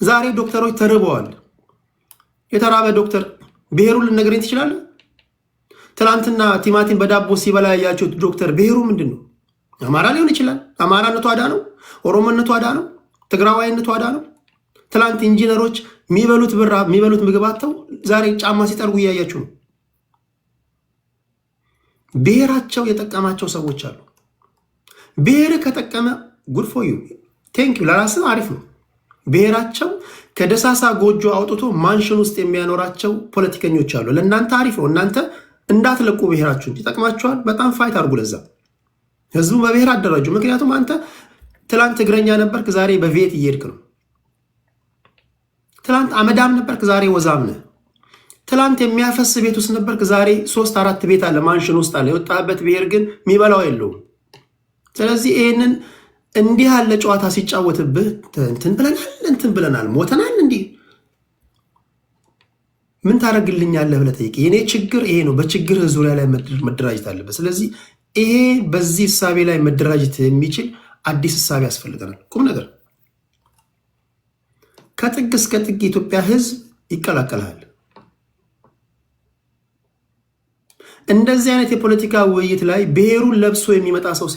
Speaker 1: ዛሬ ዶክተሮች ተርበዋል። የተራበ ዶክተር ብሔሩን ልነግረኝ ትችላለህ? ትናንትና ቲማቲም በዳቦ ሲበላ ያያችሁት ዶክተር ብሔሩ ምንድን ነው? አማራ ሊሆን ይችላል። አማራነቱ አዳ ነው፣ ኦሮሞነቱ አዳ ነው፣ ትግራዋይነቱ አዳ ነው። ትላንት ኢንጂነሮች የሚበሉት ምግብ አጥተው ዛሬ ጫማ ሲጠርጉ እያያችሁ ነው። ብሔራቸው የጠቀማቸው ሰዎች አሉ። ብሔር ከጠቀመ ጉድ ፎር ዩ ቴንክ ዩ፣ ለራስህ አሪፍ ነው። ብሔራቸው ከደሳሳ ጎጆ አውጥቶ ማንሽን ውስጥ የሚያኖራቸው ፖለቲከኞች አሉ። ለእናንተ አሪፍ ነው። እናንተ እንዳትለቁ ብሔራችሁን ይጠቅማችኋል። በጣም ፋይት አድርጉ። ለዛ ህዝቡ በብሔር አደራጁ። ምክንያቱም አንተ ትላንት እግረኛ ነበርክ፣ ዛሬ በቪየት እየሄድክ ነው። ትላንት አመዳም ነበርክ፣ ዛሬ ወዛም ነህ። ትላንት የሚያፈስ ቤት ውስጥ ነበርክ፣ ዛሬ 3-4 ቤት አለ፣ ማንሽን ውስጥ አለ። የወጣበት ብሔር ግን የሚበላው የለውም። ስለዚህ ይህንን እንዲህ ያለ ጨዋታ ሲጫወትብህ እንትን ብለናል፣ ሞተናል፣ እንዲህ ምን ታደርግልኛለህ ብለህ ጠይቅ። የኔ ችግር ይሄ ነው። በችግር ዙሪያ ላይ መደራጀት አለበት። ስለዚህ ይሄ በዚህ እሳቤ ላይ መደራጀት የሚችል አዲስ እሳቤ ያስፈልገናል። ቁም ነገር ከጥግ እስከ ጥግ የኢትዮጵያ ህዝብ ይቀላቀላል። እንደዚህ አይነት የፖለቲካ ውይይት ላይ ብሔሩን ለብሶ የሚመጣ ሰው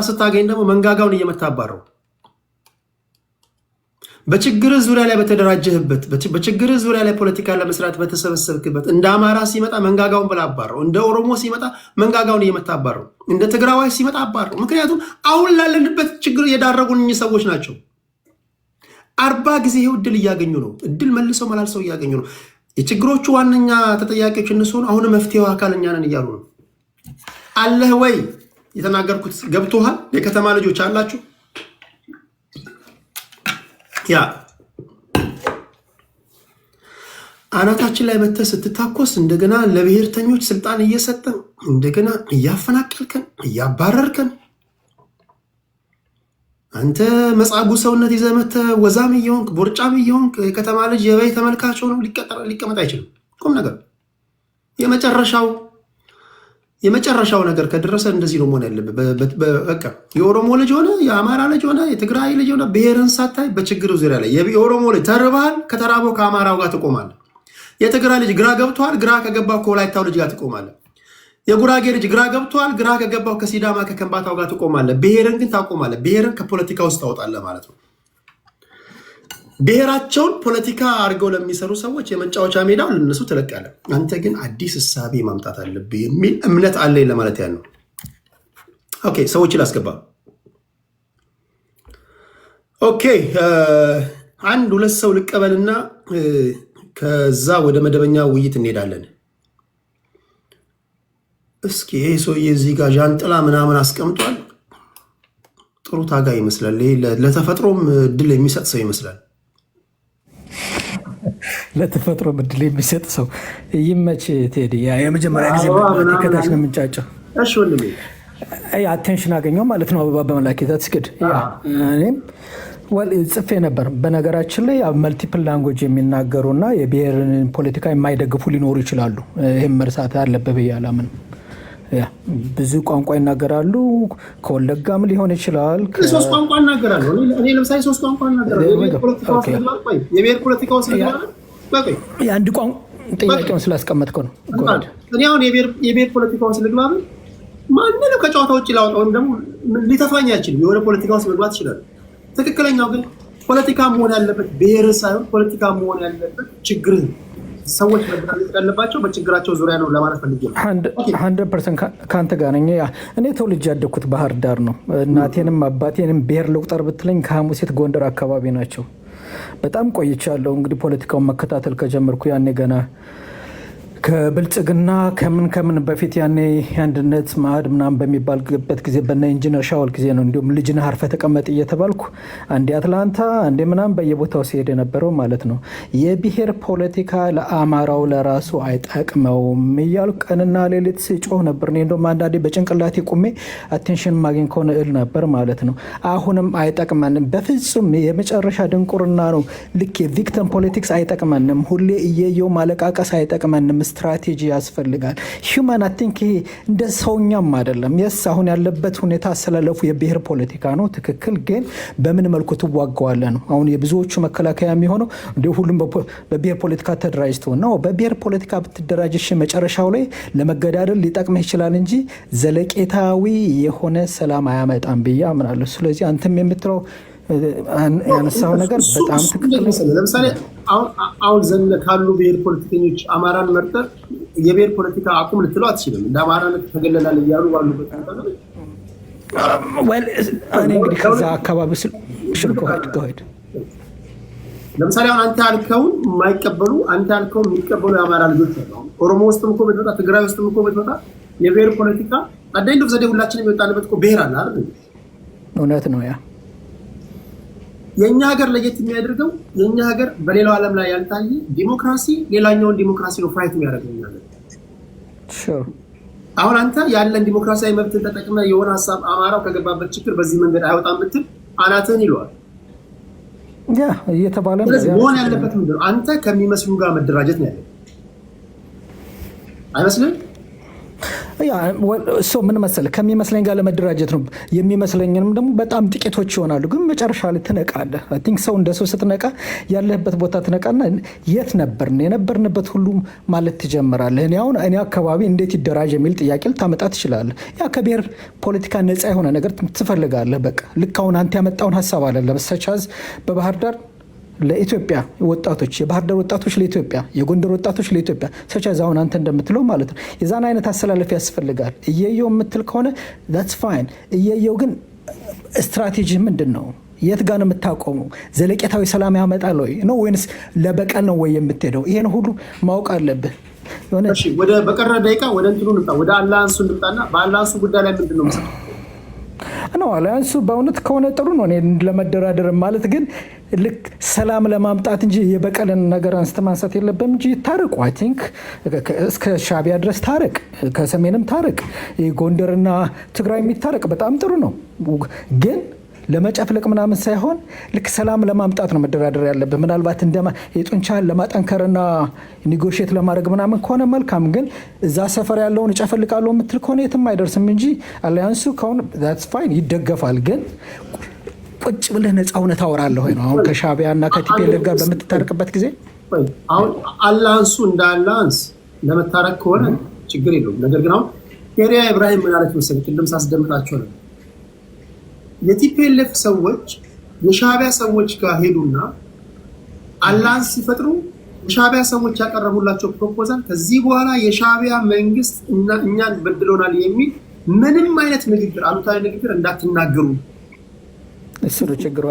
Speaker 1: ስታገኝ ደግሞ መንጋጋውን እየመታባረው በችግር ዙሪያ ላይ በተደራጀህበት በችግር ዙሪያ ላይ ፖለቲካ ለመስራት በተሰበሰብክበት እንደ አማራ ሲመጣ መንጋጋውን ብላባረው፣ እንደ ኦሮሞ ሲመጣ መንጋጋውን እየመታባረው፣ እንደ ትግራዋይ ሲመጣ አባረው። ምክንያቱም አሁን ላለንበት ችግር የዳረጉን እኚህ ሰዎች ናቸው። 40 ጊዜ ይኸው እድል እያገኙ ነው። እድል መልሰው መላልሰው እያገኙ ነው። የችግሮቹ ዋነኛ ተጠያቂዎች እነሱ ሆኑ። አሁን መፍትሄው አካል እኛ ነን እያሉ ነው። አለህ ወይ? የተናገርኩት ገብቶሃል? የከተማ ልጆች አላችሁ። ያ አናታችን ላይ መተህ ስትታኮስ እንደገና ለብሔርተኞች ስልጣን እየሰጠን እንደገና እያፈናቀልከን እያባረርከን አንተ መጻጉ ሰውነት ይዘህ መተህ ወዛም እየሆንክ ቦርጫም እየሆንክ የከተማ ልጅ የበይ ተመልካች ሆኖ ሊቀመጥ አይችልም። ቁም ነገር የመጨረሻው ነገር ከደረሰ እንደዚህ ነው መሆን ያለበት። በቃ የኦሮሞ ልጅ ሆነ የአማራ ልጅ ሆነ የትግራይ ልጅ ሆነ ብሔርን ሳታይ በችግሩ ዙሪያ ላይ የኦሮሞ ልጅ ተርበሃል፣ ከተራበው ከአማራው ጋር ትቆማለህ። የትግራይ ልጅ ግራ ገብቷል፣ ግራ ከገባው ከወላይታው ልጅ ጋር ትቆማለህ። የጉራጌ ልጅ ግራ ገብቷል፣ ግራ ከገባው ከሲዳማ ከከምባታው ጋር ትቆማለህ። ብሔርን ግን ታቆማለህ። ብሔርን ከፖለቲካ ውስጥ ታወጣለህ ማለት ነው። ብሔራቸውን ፖለቲካ አድርገው ለሚሰሩ ሰዎች የመጫወቻ ሜዳው ለነሱ ትለቃለህ። አንተ ግን አዲስ እሳቤ ማምጣት አለብህ የሚል እምነት አለኝ ለማለት ያን ነው። ኦኬ ሰዎችን ላስገባ። ኦኬ አንድ ሁለት ሰው ልቀበልና ከዛ ወደ መደበኛ ውይይት እንሄዳለን። እስኪ ይሄ ሰውዬ እዚህ ጋር ዣንጥላ ምናምን አስቀምጧል። ጥሩ ታጋይ ይመስላል። ለተፈጥሮም እድል የሚሰጥ ሰው ይመስላል።
Speaker 7: ለተፈጥሮ እድል የሚሰጥ ሰው ይመች። ቴዲ የመጀመሪያ ጊዜ ከታች ነው የምንጫጫው።
Speaker 1: እሺ ወንድሜ
Speaker 7: አቴንሽን አገኘው ማለት ነው። አበባ በመላኬታ ትስክድ እኔም ጽፌ ነበር። በነገራችን ላይ መልቲፕል ላንጉጅ የሚናገሩና የብሔርን ፖለቲካ የማይደግፉ ሊኖሩ ይችላሉ። ይህም መርሳት አለበት ብዬ አላምንም። ብዙ ቋንቋ ይናገራሉ። ከወለጋም ሊሆን ይችላል።
Speaker 1: ሶስት ቋንቋ ይናገራሉ። እኔ ለምሳሌ ሶስት ቋንቋ ይናገራሉ። የብሔር ፖለቲካ ውስጥ
Speaker 7: የአንድ ቋንቋ ጥያቄውን ስላስቀመጥከው ነው።
Speaker 1: እኔ አሁን የብሔር ፖለቲካ ውስጥ ልግባ ብል ማንንም ከጨዋታ ውጭ ላወጣ ወይም ደግሞ ሊተፋኝ አይችልም። የሆነ ፖለቲካ ውስጥ መግባት ይችላል። ትክክለኛው ግን ፖለቲካ መሆን ያለበት ብሔር ሳይሆን ፖለቲካ መሆን ያለበት ችግር ሰዎች መደራጀት ያለባቸው በችግራቸው ዙሪያ ነው ለማለት ፈልጌ ነው።
Speaker 7: 100% ከአንተ ጋር ነኝ። እኔ ተወልጄ ያደግኩት ባህር ዳር ነው። እናቴንም አባቴንም ብሔር ልቁጠር ብትለኝ ከሐሙሴት ጎንደር አካባቢ ናቸው። በጣም ቆይቻለሁ እንግዲህ ፖለቲካውን መከታተል ከጀመርኩ ያኔ ገና ከብልጽግና ከምን በፊት ያኔ የአንድነት ማዕድ ምናምን በሚባልበት ጊዜ በና ኢንጂነር ሻወል ጊዜ ነው። እንዲሁም ልጅን አርፈ ተቀመጥ እየተባልኩ አንዴ አትላንታ አንዴ ምናምን በየቦታው ሲሄድ የነበረው ማለት ነው። የብሔር ፖለቲካ ለአማራው ለራሱ አይጠቅመውም እያልኩ ቀንና ሌሊት ስጮህ ነበር። እኔ እንደውም አንዳንዴ በጭንቅላቴ ቁሜ አቴንሽን ማግኝ ከሆነ እል ነበር ማለት ነው። አሁንም አይጠቅመንም በፍጹም። የመጨረሻ ድንቁርና ነው። ልክ የቪክተም ፖለቲክስ አይጠቅመንም። ሁሌ እየየው ማለቃቀስ አይጠቅመንም። ስትራቴጂ ያስፈልጋል። ሂውማን አቲንክ ይሄ እንደ ሰውኛም አይደለም። የስ አሁን ያለበት ሁኔታ አሰላለፉ የብሔር ፖለቲካ ነው። ትክክል። ግን በምን መልኩ ትዋገዋለ ነው አሁን የብዙዎቹ መከላከያ የሚሆነው። እንደ ሁሉም በብሔር ፖለቲካ ተደራጅተው ነው። በብሔር ፖለቲካ ብትደራጅሽ መጨረሻው ላይ ለመገዳደል ሊጠቅምህ ይችላል እንጂ ዘለቄታዊ የሆነ ሰላም አያመጣም ብዬ አምናለሁ። ስለዚህ አንተም የምትለው ያነሳው ነገር በጣም ትክክል።
Speaker 1: ለምሳሌ አሁን ዘንድ ካሉ ብሔር ፖለቲከኞች አማራን መርጠር የብሔር ፖለቲካ አቁም ልትለው አትችልም። እንደ አማራነት ተገለላል እያሉ ባሉበት
Speaker 7: እኔ እንግዲህ ከዛ አካባቢ ሽልቆሄድ
Speaker 1: ለምሳሌ አሁን አንተ ያልከውን የማይቀበሉ አንተ ያልከውን የሚቀበሉ የአማራ ልጆች አሉ። ኦሮሞ ውስጥም እኮ ብትመጣ፣ ትግራይ ውስጥም እኮ ብትመጣ የብሔር ፖለቲካ አዳኝ ዶ ዘዴ ሁላችንም የወጣንበት እኮ ብሔር አለ አይደል?
Speaker 7: እውነት ነው። ያ
Speaker 1: የኛ ሀገር ለየት የሚያደርገው የኛ ሀገር በሌላው ዓለም ላይ ያልታየ ዲሞክራሲ ሌላኛውን ዲሞክራሲ ነው ፋይት የሚያደርገው። አሁን አንተ ያለን ዲሞክራሲያዊ መብትን ተጠቅመህ የሆነ ሀሳብ አማራው ከገባበት ችግር በዚህ መንገድ አይወጣም ብትል አናትህን ይለዋል።
Speaker 7: ያ እየተባለ
Speaker 1: መሆን ያለበት ምንድን ነው? አንተ ከሚመስሉ ጋር መደራጀት ነው ያለበት አይመስልም?
Speaker 7: ምን መሰለህ ከሚመስለኝ ጋር ለመደራጀት ነው። የሚመስለኝንም ደግሞ በጣም ጥቂቶች ይሆናሉ፣ ግን መጨረሻ ላይ ትነቃለህ። አይ ቲንክ ሰው እንደ ሰው ስትነቃ ያለህበት ቦታ ትነቃና የት ነበርን የነበርንበት ሁሉ ማለት ትጀምራለህ። እኔ አካባቢ እንዴት ይደራጅ የሚል ጥያቄ ልታመጣ ትችላለህ። ያ ከብሔር ፖለቲካ ነፃ የሆነ ነገር ትፈልጋለህ። በቃ ልክ አሁን አንተ ያመጣውን ሀሳብ አለ ለመሰቻዝ በባህር ዳር ለኢትዮጵያ ወጣቶች የባህር ዳር ወጣቶች ለኢትዮጵያ የጎንደር ወጣቶች ለኢትዮጵያ ሰቻዝ አሁን አንተ እንደምትለው ማለት ነው። የዛን አይነት አሰላለፍ ያስፈልጋል። እየየው የምትል ከሆነ that's fine። እየየው ግን ስትራቴጂ ምንድን ነው? የት ጋር ነው የምታቆመው? ዘለቄታዊ ሰላም ያመጣል ወይ ነው ወይንስ ለበቀል ነው ወይ የምትሄደው? ይሄን ሁሉ ማወቅ አለብህ።
Speaker 1: እሺ ወደ በቀረ ደቂቃ ወደ እንትኑ እንጣ ወደ አላንሱ እንጣና በአላንሱ ጉዳይ ላይ ምንድን ነው መሰለህ
Speaker 7: ነው አላንሱ በእውነት ከሆነ ጥሩ ነው ለመደራደር ማለት ግን ልክ ሰላም ለማምጣት እንጂ የበቀልን ነገር አንስተ ማንሳት የለብም እንጂ ታርቁ። አይ ቲንክ እስከ ሻቢያ ድረስ ታርቅ፣ ከሰሜንም ታርቅ፣ ጎንደርና ትግራይ የሚታረቅ በጣም ጥሩ ነው። ግን ለመጨፍለቅ ምናምን ሳይሆን ልክ ሰላም ለማምጣት ነው መደራደር ያለብህ። ምናልባት የጡንቻህን ለማጠንከርና ኒጎሽት ለማድረግ ምናምን ከሆነ መልካም፣ ግን እዛ ሰፈር ያለውን እጨፈልቃለሁ የምትል ከሆነ የትም አይደርስም እንጂ አሊያንሱ ከሆነ ዛትስ ፋይን ይደገፋል። ግን ቁጭ ብለህ ነፃ እውነት አወራለሁ ወይ ነው አሁን ከሻዕቢያ እና ከቲፒኤልኤፍ ጋር በምትታረቅበት ጊዜ
Speaker 1: አሁን አላንሱ እንደ አላንስ ለመታረቅ ከሆነ ችግር የለውም። ነገር ግን አሁን ኬሪያ ኢብራሂም ምን አለች መሰለኝ ቅድም ሳስደምጣቸው ነው የቲፒኤልኤፍ ሰዎች የሻዕቢያ ሰዎች ጋር ሄዱና አላንስ ሲፈጥሩ የሻዕቢያ ሰዎች ያቀረቡላቸው ፕሮፖዛል ከዚህ በኋላ የሻዕቢያ መንግስት እኛን በድሎናል የሚል ምንም አይነት ንግግር አሉታዊ ንግግር እንዳትናገሩ
Speaker 7: እሱ ነው ችግሩ።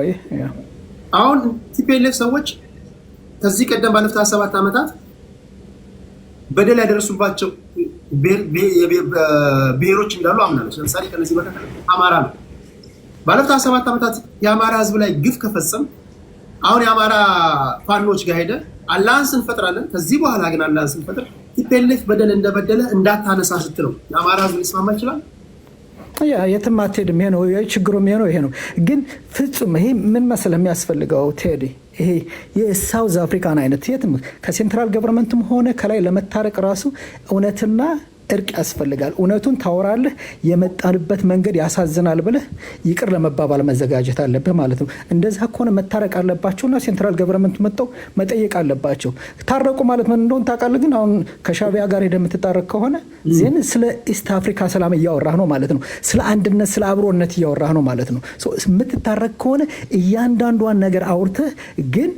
Speaker 1: አሁን ቲፒኤልኤፍ ሰዎች ከዚህ ቀደም ባለፉት 7 ዓመታት በደል ያደረሱባቸው ብሔሮች እንዳሉ አምናለች። ለምሳሌ ከነዚህ መካከል አማራ ነው። ባለፉት 7 ዓመታት የአማራ ህዝብ ላይ ግፍ ከፈጸም አሁን የአማራ ፋኖች ጋር ሄደ አላንስ እንፈጥራለን፣ ከዚህ በኋላ ግን አላንስ እንፈጥር ቲፒኤልኤፍ በደል እንደበደለ እንዳታነሳ ስትለው የአማራ ህዝብ ሊስማማ ይችላል?
Speaker 7: የትም አትሄድም። ይሄ ነው ችግሩም፣ ይሄ ነው። ግን ፍጹም ይሄ ምን መሰለህ የሚያስፈልገው ቴዲ፣ ይሄ የሳውዝ አፍሪካን አይነት የትም ከሴንትራል ገቨርንመንትም ሆነ ከላይ ለመታረቅ ራሱ እውነትና እርቅ ያስፈልጋል። እውነቱን ታወራለህ፣ የመጣንበት መንገድ ያሳዝናል ብለህ ይቅር ለመባባል መዘጋጀት አለብህ ማለት ነው። እንደዛ ከሆነ መታረቅ አለባቸውና ሴንትራል ገቨርንመንቱ መጥተው መጠየቅ አለባቸው። ታረቁ ማለት ምን እንደሆነ ታውቃለህ። ግን አሁን ከሻዕቢያ ጋር ሄደህ የምትታረቅ ከሆነ ዜን ስለ ኢስት አፍሪካ ሰላም እያወራህ ነው ማለት ነው። ስለ አንድነት፣ ስለ አብሮነት እያወራህ ነው ማለት ነው። የምትታረቅ ከሆነ እያንዳንዷን ነገር አውርተህ ግን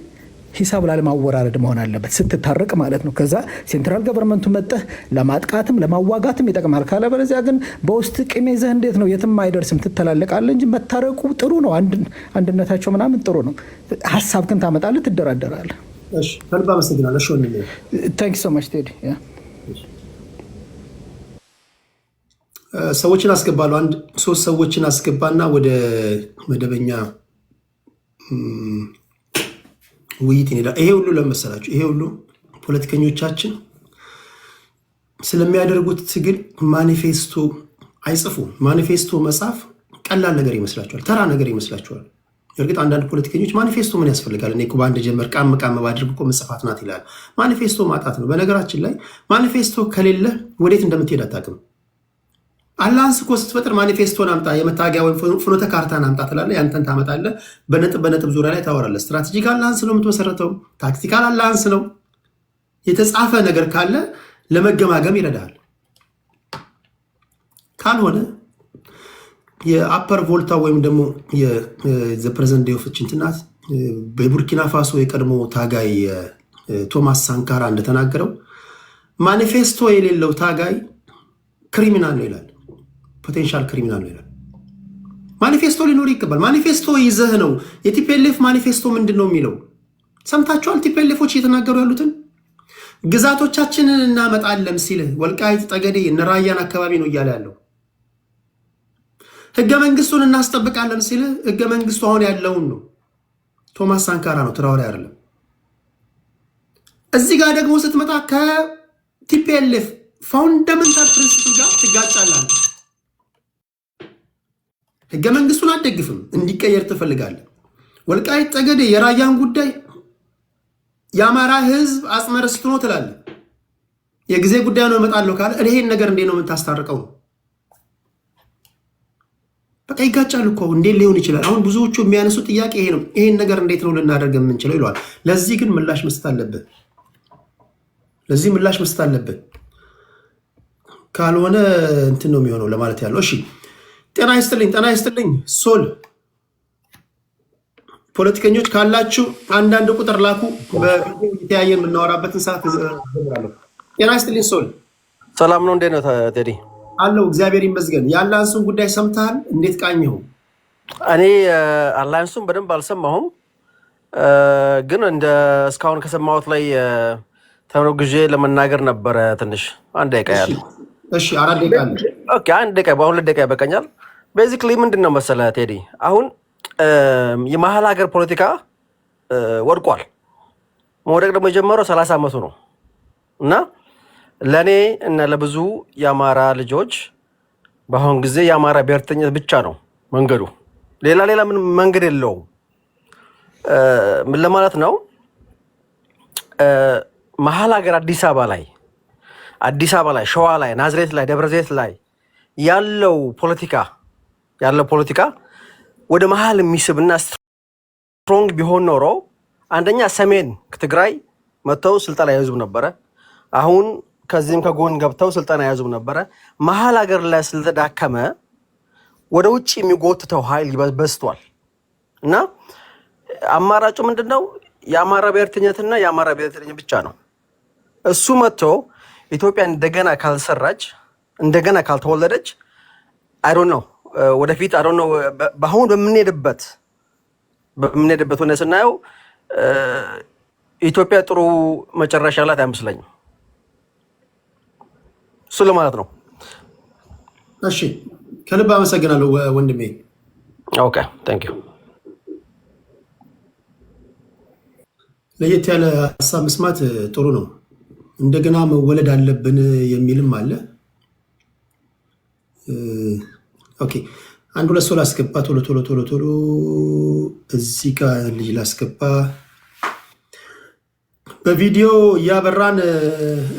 Speaker 7: ሂሳብ ላለማወራረድ መሆን አለበት ስትታረቅ ማለት ነው። ከዛ ሴንትራል ገቨርንመንቱ መጠህ ለማጥቃትም ለማዋጋትም ይጠቅማል። ካለበለዚያ ግን በውስጥ ቅሜ ይዘህ እንዴት ነው የትም አይደርስም፣ ትተላለቃለህ እንጂ መታረቁ ጥሩ ነው። አንድነታቸው ምናምን ጥሩ ነው። ሀሳብ ግን ታመጣለህ፣ ትደራደራለህ።
Speaker 1: እሺ ከልብ አመሰግናለሁ።
Speaker 7: ታንክ ዩ ሶ ማች ቴዲ።
Speaker 1: ሰዎችን አስገባለሁ። 3 ሰዎችን አስገባና ወደ መደበኛ ውይይት ይሄዳል። ይሄ ሁሉ ለመሰላችሁ ይሄ ሁሉ ፖለቲከኞቻችን ስለሚያደርጉት ትግል ማኒፌስቶ አይጽፉም። ማኒፌስቶ መጻፍ ቀላል ነገር ይመስላችኋል፣ ተራ ነገር ይመስላችኋል። እርግጥ አንዳንድ ፖለቲከኞች ማኒፌስቶ ምን ያስፈልጋል እኔ እኮ በአንድ ጀመር ቃም ባድርግ እኮ መጽፋት ናት ይላል። ማኒፌስቶ ማጣት ነው። በነገራችን ላይ ማኒፌስቶ ከሌለ ወዴት እንደምትሄድ አታውቅም። አላንስ እኮ ስትፈጥር ማኒፌስቶን አምጣ፣ የመታወቂያ ወይም ፍኖተ ካርታን አምጣ ትላለህ። ያንተን ታመጣለህ። በነጥብ ዙሪያ ላይ ታወራለህ። ስትራቴጂክ አላንስ ነው የምትመሰረተው፣ ታክቲካል አላንስ ነው። የተጻፈ ነገር ካለ ለመገማገም ይረዳል። ካልሆነ የአፐር ቮልታ ወይም ደግሞ የፕሬዘንት ዴዎፍች እንትናት በቡርኪና ፋሶ የቀድሞ ታጋይ ቶማስ ሳንካራ እንደተናገረው ማኒፌስቶ የሌለው ታጋይ ክሪሚናል ነው ይላል። ፖቴንሻል ክሪሚናል ነው ይላል። ማኒፌስቶ ሊኖር ይገባል። ማኒፌስቶ ይዘህ ነው። የቲፒኤልኤፍ ማኒፌስቶ ምንድን ነው የሚለው ሰምታችኋል? ቲፒኤልኤፎች እየተናገሩ ያሉትን ግዛቶቻችንን እናመጣለን ሲልህ ወልቃይት፣ ጠገዴ፣ እነ ራያን አካባቢ ነው እያለ ያለው። ህገ መንግስቱን እናስጠብቃለን ሲልህ ህገ መንግስቱ አሁን ያለውን ነው። ቶማስ ሳንካራ ነው፣ ትራኦሬ አይደለም። እዚህ ጋር ደግሞ ስትመጣ ከቲፒኤልኤፍ ፋውንዳሜንታል ፕሪንሲፕል ጋር ትጋጫለህ። ህገ መንግስቱን አትደግፍም፣ እንዲቀየር ትፈልጋለህ። ወልቃይት ጠገዴ የራያን ጉዳይ የአማራ ህዝብ አጽመ ርስቱ ነው ትላለህ። የጊዜ ጉዳይ ነው እመጣለሁ ካለ ይሄን ነገር እንዴት ነው የምታስታርቀው? በቃ ይጋጫሉ እኮ። እንዴት ሊሆን ይችላል? አሁን ብዙዎቹ የሚያነሱ ጥያቄ ይሄ ነው። ይሄን ነገር እንዴት ነው ልናደርግ የምንችለው ይለዋል። ለዚህ ግን ምላሽ መስጠት አለብህ። ለዚህ ምላሽ መስጠት አለብህ። ካልሆነ እንትን ነው የሚሆነው ለማለት ያለው። እሺ ጤና ይስጥልኝ፣ ጤና ይስጥልኝ። ሶል ፖለቲከኞች ካላችሁ አንዳንድ ቁጥር ላኩ። በቪዲዮ የተያየን የምናወራበትን ሰዓት ጀምራለሁ። ጤና ይስጥልኝ ሶል።
Speaker 8: ሰላም ነው፣ እንዴት ነው ቴዲ?
Speaker 1: አለው እግዚአብሔር ይመስገን። የአላያንሱን ጉዳይ ሰምተሃል? እንዴት ቃኘኸው?
Speaker 8: እኔ አላያንሱን በደንብ አልሰማሁም፣ ግን እንደ እስካሁን ከሰማሁት ላይ ተመርጉዤ ለመናገር ነበረ። ትንሽ አንድ ደቂቃ ያለው።
Speaker 1: እሺ 4 ደቂቃ አለ።
Speaker 8: ኦኬ 1 ደቂቃ፣ በ2 ደቂቃ ይበቃኛል። ቤዚክሊ ምንድን ነው መሰለህ ቴዲ፣ አሁን የመሀል ሀገር ፖለቲካ ወድቋል። መውደቅ ደግሞ የጀመረው 30 ዓመቱ ነው እና ለእኔ እና ለብዙ የአማራ ልጆች በአሁን ጊዜ የአማራ ብሔርተኝነት ብቻ ነው መንገዱ። ሌላ ምን መንገድ የለውም። ምን ለማለት ነው? መሀል ሀገር አዲስ አበባ ላይ ሸዋ ላይ ናዝሬት ላይ ደብረ ዘይት ላይ ያለው ፖለቲካ ወደ መሀል የሚስብና ስትሮንግ ቢሆን ኖሮ አንደኛ ሰሜን ትግራይ መጥተው ስልጣን ያዙም ነበረ። አሁን ከዚህም ከጎን ገብተው ስልጣን ያዙም ነበረ። መሀል ሀገር ላይ ስለተዳከመ ወደ ውጭ የሚጎትተው ኃይል በዝቷል እና አማራጩ ምንድነው? የአማራ ብሔርተኝነትና የአማራ ብሔርተኝነት ብቻ ነው። እሱ መጥቶ ኢትዮጵያ እንደገና ካልሰራች እንደገና ካልተወለደች አይ ዶንት ኖ ወደፊት አይ ዶንት ኖ በአሁን በምንሄድበት ሆነ ስናየው ኢትዮጵያ ጥሩ መጨረሻ ላይ አይመስለኝም። እሱ ለማለት ነው።
Speaker 1: እሺ ከልብ አመሰግናለሁ ወንድሜ።
Speaker 8: ኦኬ ታንክ ዩ።
Speaker 1: ለየት ያለ ሀሳብ መስማት ጥሩ ነው። እንደገና መወለድ አለብን የሚልም አለ። ኦኬ አንድ ሁለት ሰው ላስገባ። ቶሎ እዚህ ጋር ልጅ ላስገባ። በቪዲዮ እያበራን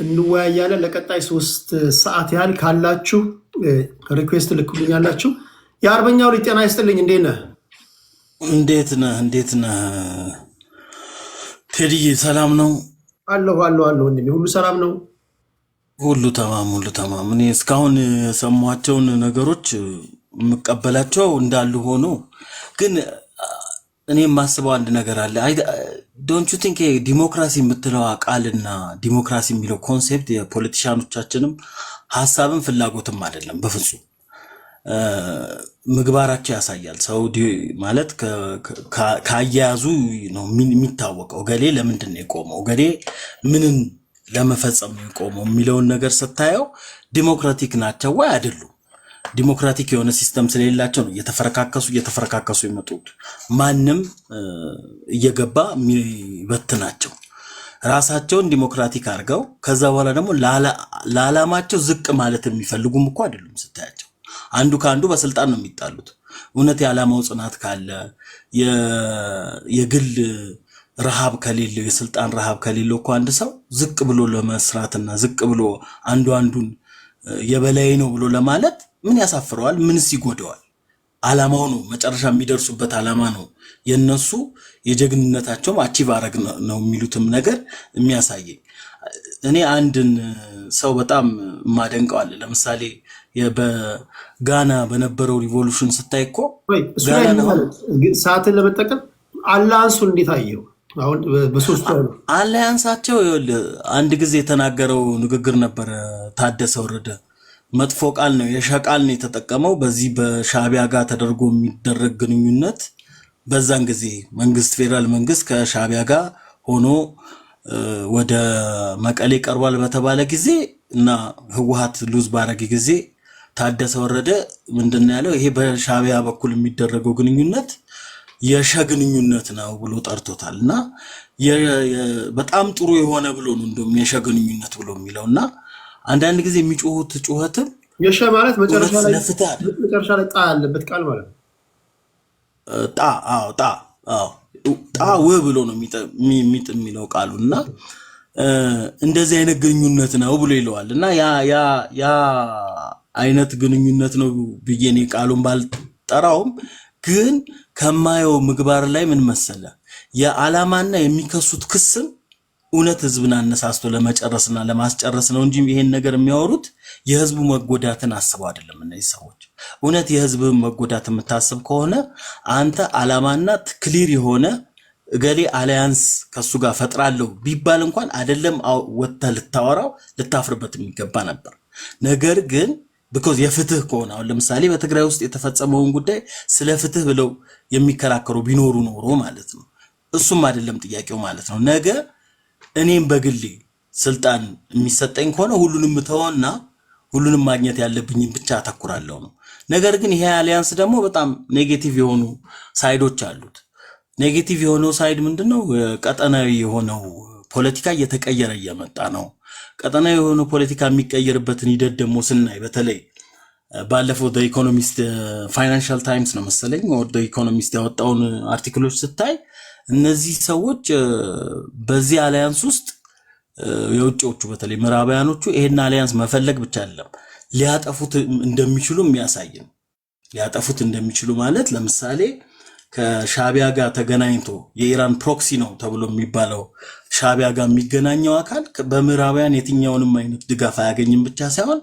Speaker 1: እንወያያለን። ለቀጣይ 3 ሰዓት ያህል ካላችሁ ሪኩዌስት ልኩልኛላችሁ። የአርበኛው ልጅ ጤና ይስጥልኝ። እንዴት ነህ?
Speaker 9: እንዴት ነህ ቴዲዬ? ሰላም ነው?
Speaker 1: አለሁ ወንድሜ፣ ሁሉ ሰላም ነው?
Speaker 9: ሁሉ ተማም። እኔ እስካሁን የሰሟቸውን ነገሮች የምቀበላቸው እንዳሉ ሆኖ ግን እኔ የማስበው አንድ ነገር አለ። ዶንት ዩ ቲንክ ዲሞክራሲ የምትለው ቃልና ዲሞክራሲ የሚለው ኮንሴፕት የፖለቲሻኖቻችንም ሀሳብን ፍላጎትም አይደለም በፍጹም። ምግባራቸው ያሳያል። ሰው ማለት ካያያዙ ነው የሚታወቀው። ገሌ ለምንድን ነው የቆመው፣ ገሌ ምንን ለመፈጸም ነው የቆመው የሚለውን ነገር ስታየው ዲሞክራቲክ ናቸው ወይ አይደሉም? ዲሞክራቲክ የሆነ ሲስተም ስለሌላቸው ነው እየተፈረካከሱ የመጡት። ማንም እየገባ የሚበትናቸው ራሳቸውን ዲሞክራቲክ አድርገው ከዛ በኋላ ደግሞ ለዓላማቸው ዝቅ ማለት የሚፈልጉም እኮ አይደሉም ስታያቸው። አንዱ ከአንዱ በስልጣን ነው የሚጣሉት። እውነት የዓላማው ጽናት ካለ የግል ረሃብ ከሌለው የስልጣን ረሃብ ከሌለው እኮ አንድ ሰው ዝቅ ብሎ ለመስራትና ዝቅ ብሎ አንዱን የበላይ ነው ብሎ ለማለት ምን ያሳፍረዋል? ምንስ ይጎደዋል? ዓላማው ነው መጨረሻ የሚደርሱበት ዓላማ ነው የነሱ የጀግንነታቸውም አቺቭ አረግ ነው የሚሉትም ነገር የሚያሳየኝ። እኔ አንድን ሰው በጣም ማደንቀው አለ። ለምሳሌ በጋና በነበረው ሪቮሉሽን ስታይ እኮ
Speaker 1: ሰዓትን ለመጠቀም አላያንሱን እንዴት አየው? አሁን በሶስቱ
Speaker 9: አላያንሳቸው አንድ ጊዜ የተናገረው ንግግር ነበረ ታደሰ ወረደ። መጥፎ ቃል ነው የሸቃል ነው የተጠቀመው። በዚህ በሻቢያ ጋር ተደርጎ የሚደረግ ግንኙነት በዛን ጊዜ መንግስት ፌደራል መንግስት ከሻቢያ ጋር ሆኖ ወደ መቀሌ ቀርቧል በተባለ ጊዜ እና ህወሓት ሉዝ ባረገ ጊዜ ታደሰ ወረደ ምንድነው ያለው? ይሄ በሻቢያ በኩል የሚደረገው ግንኙነት የሸግንኙነት ነው ብሎ ጠርቶታል። እና በጣም ጥሩ የሆነ ብሎ ነው እንደውም የሸግንኙነት ብሎ የሚለውና አንዳንድ ጊዜ የሚጮሁት ጩኸትም
Speaker 1: የሸ ማለት መጨረሻ ላይ ጣ ያለበት ቃል ማለት ነው።
Speaker 9: ጣ ው ብሎ ነው የሚለው ቃሉና እንደዚህ አይነት ግንኙነት ነው ብሎ ይለዋል። እና ያ አይነት ግንኙነት ነው ብዬ እኔ ቃሉን ባልጠራውም ግን ከማየው ምግባር ላይ ምን መሰለ የዓላማና የሚከሱት ክስም እውነት ህዝብን አነሳስቶ ለመጨረስና ለማስጨረስ ነው እንጂ ይሄን ነገር የሚያወሩት የህዝቡ መጎዳትን አስበው አይደለም። እነዚህ ሰዎች እውነት የህዝብን መጎዳት የምታስብ ከሆነ አንተ ዓላማና ክሊር የሆነ እገሌ አሊያንስ ከሱ ጋር ፈጥራለሁ ቢባል እንኳን አይደለም ወጥተህ ልታወራው ልታፍርበት የሚገባ ነበር። ነገር ግን because የፍትህ ከሆነ አሁን ለምሳሌ በትግራይ ውስጥ የተፈጸመውን ጉዳይ ስለ ፍትህ ብለው የሚከራከሩ ቢኖሩ ኖሮ ማለት ነው። እሱም አይደለም ጥያቄው ማለት ነው። ነገ እኔም በግሌ ስልጣን የሚሰጠኝ ከሆነ ሁሉንም ተወና ሁሉንም ማግኘት ያለብኝን ብቻ አተኩራለሁ ነው። ነገር ግን ይሄ አሊያንስ ደግሞ በጣም ኔጌቲቭ የሆኑ ሳይዶች አሉት። ኔጌቲቭ የሆነው ሳይድ ምንድነው? ቀጠናዊ የሆነው ፖለቲካ እየተቀየረ እየመጣ ነው። ቀጠናዊ የሆነው ፖለቲካ የሚቀየርበትን ሂደት ደግሞ ስናይ በተለይ ባለፈው ዘ ኢኮኖሚስት ፋይናንሻል ታይምስ ነው መሰለኝ ወር ዘ ኢኮኖሚስት ያወጣውን አርቲክሎች ስታይ እነዚህ ሰዎች በዚህ አሊያንስ ውስጥ የውጭዎቹ በተለይ ምዕራባውያኖቹ ይሄን አሊያንስ መፈለግ ብቻ አይደለም ሊያጠፉት እንደሚችሉ የሚያሳይ ነው። ሊያጠፉት እንደሚችሉ ማለት ለምሳሌ ከሻቢያ ጋር ተገናኝቶ የኢራን ፕሮክሲ ነው ተብሎ የሚባለው ሻቢያ ጋር የሚገናኘው አካል በምዕራባውያን የትኛውንም አይነት ድጋፍ አያገኝም ብቻ ሳይሆን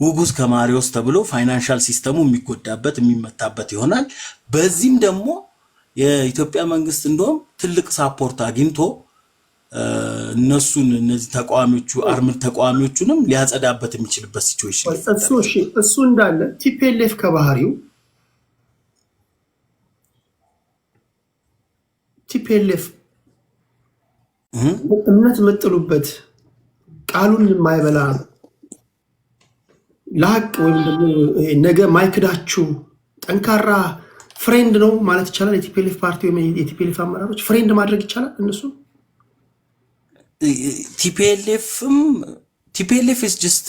Speaker 9: ውጉስ ከማሪዮስ ተብሎ ፋይናንሻል ሲስተሙ የሚጎዳበት የሚመታበት ይሆናል። በዚህም ደግሞ የኢትዮጵያ መንግስት እንደውም ትልቅ ሳፖርት አግኝቶ እነሱን እነዚህ ተቋሚዎቹ አርምድ ተቋሚዎቹንም ሊያጸዳበት የሚችልበት ሲቹዌሽን
Speaker 1: እሱ እንዳለ ቲፒኤልኤፍ ከባህሪው ቲፒኤልኤፍ እምነት መጥሉበት ቃሉን የማይበላ ለሀቅ ወይም ደግሞ ነገ ማይክዳችሁ ጠንካራ ፍሬንድ ነው ማለት ይቻላል። የቲፒኤልኤፍ ፓርቲ ወይም የቲፒኤልኤፍ አመራሮች ፍሬንድ ማድረግ ይቻላል። እነሱ
Speaker 9: ቲፒኤልኤፍ is just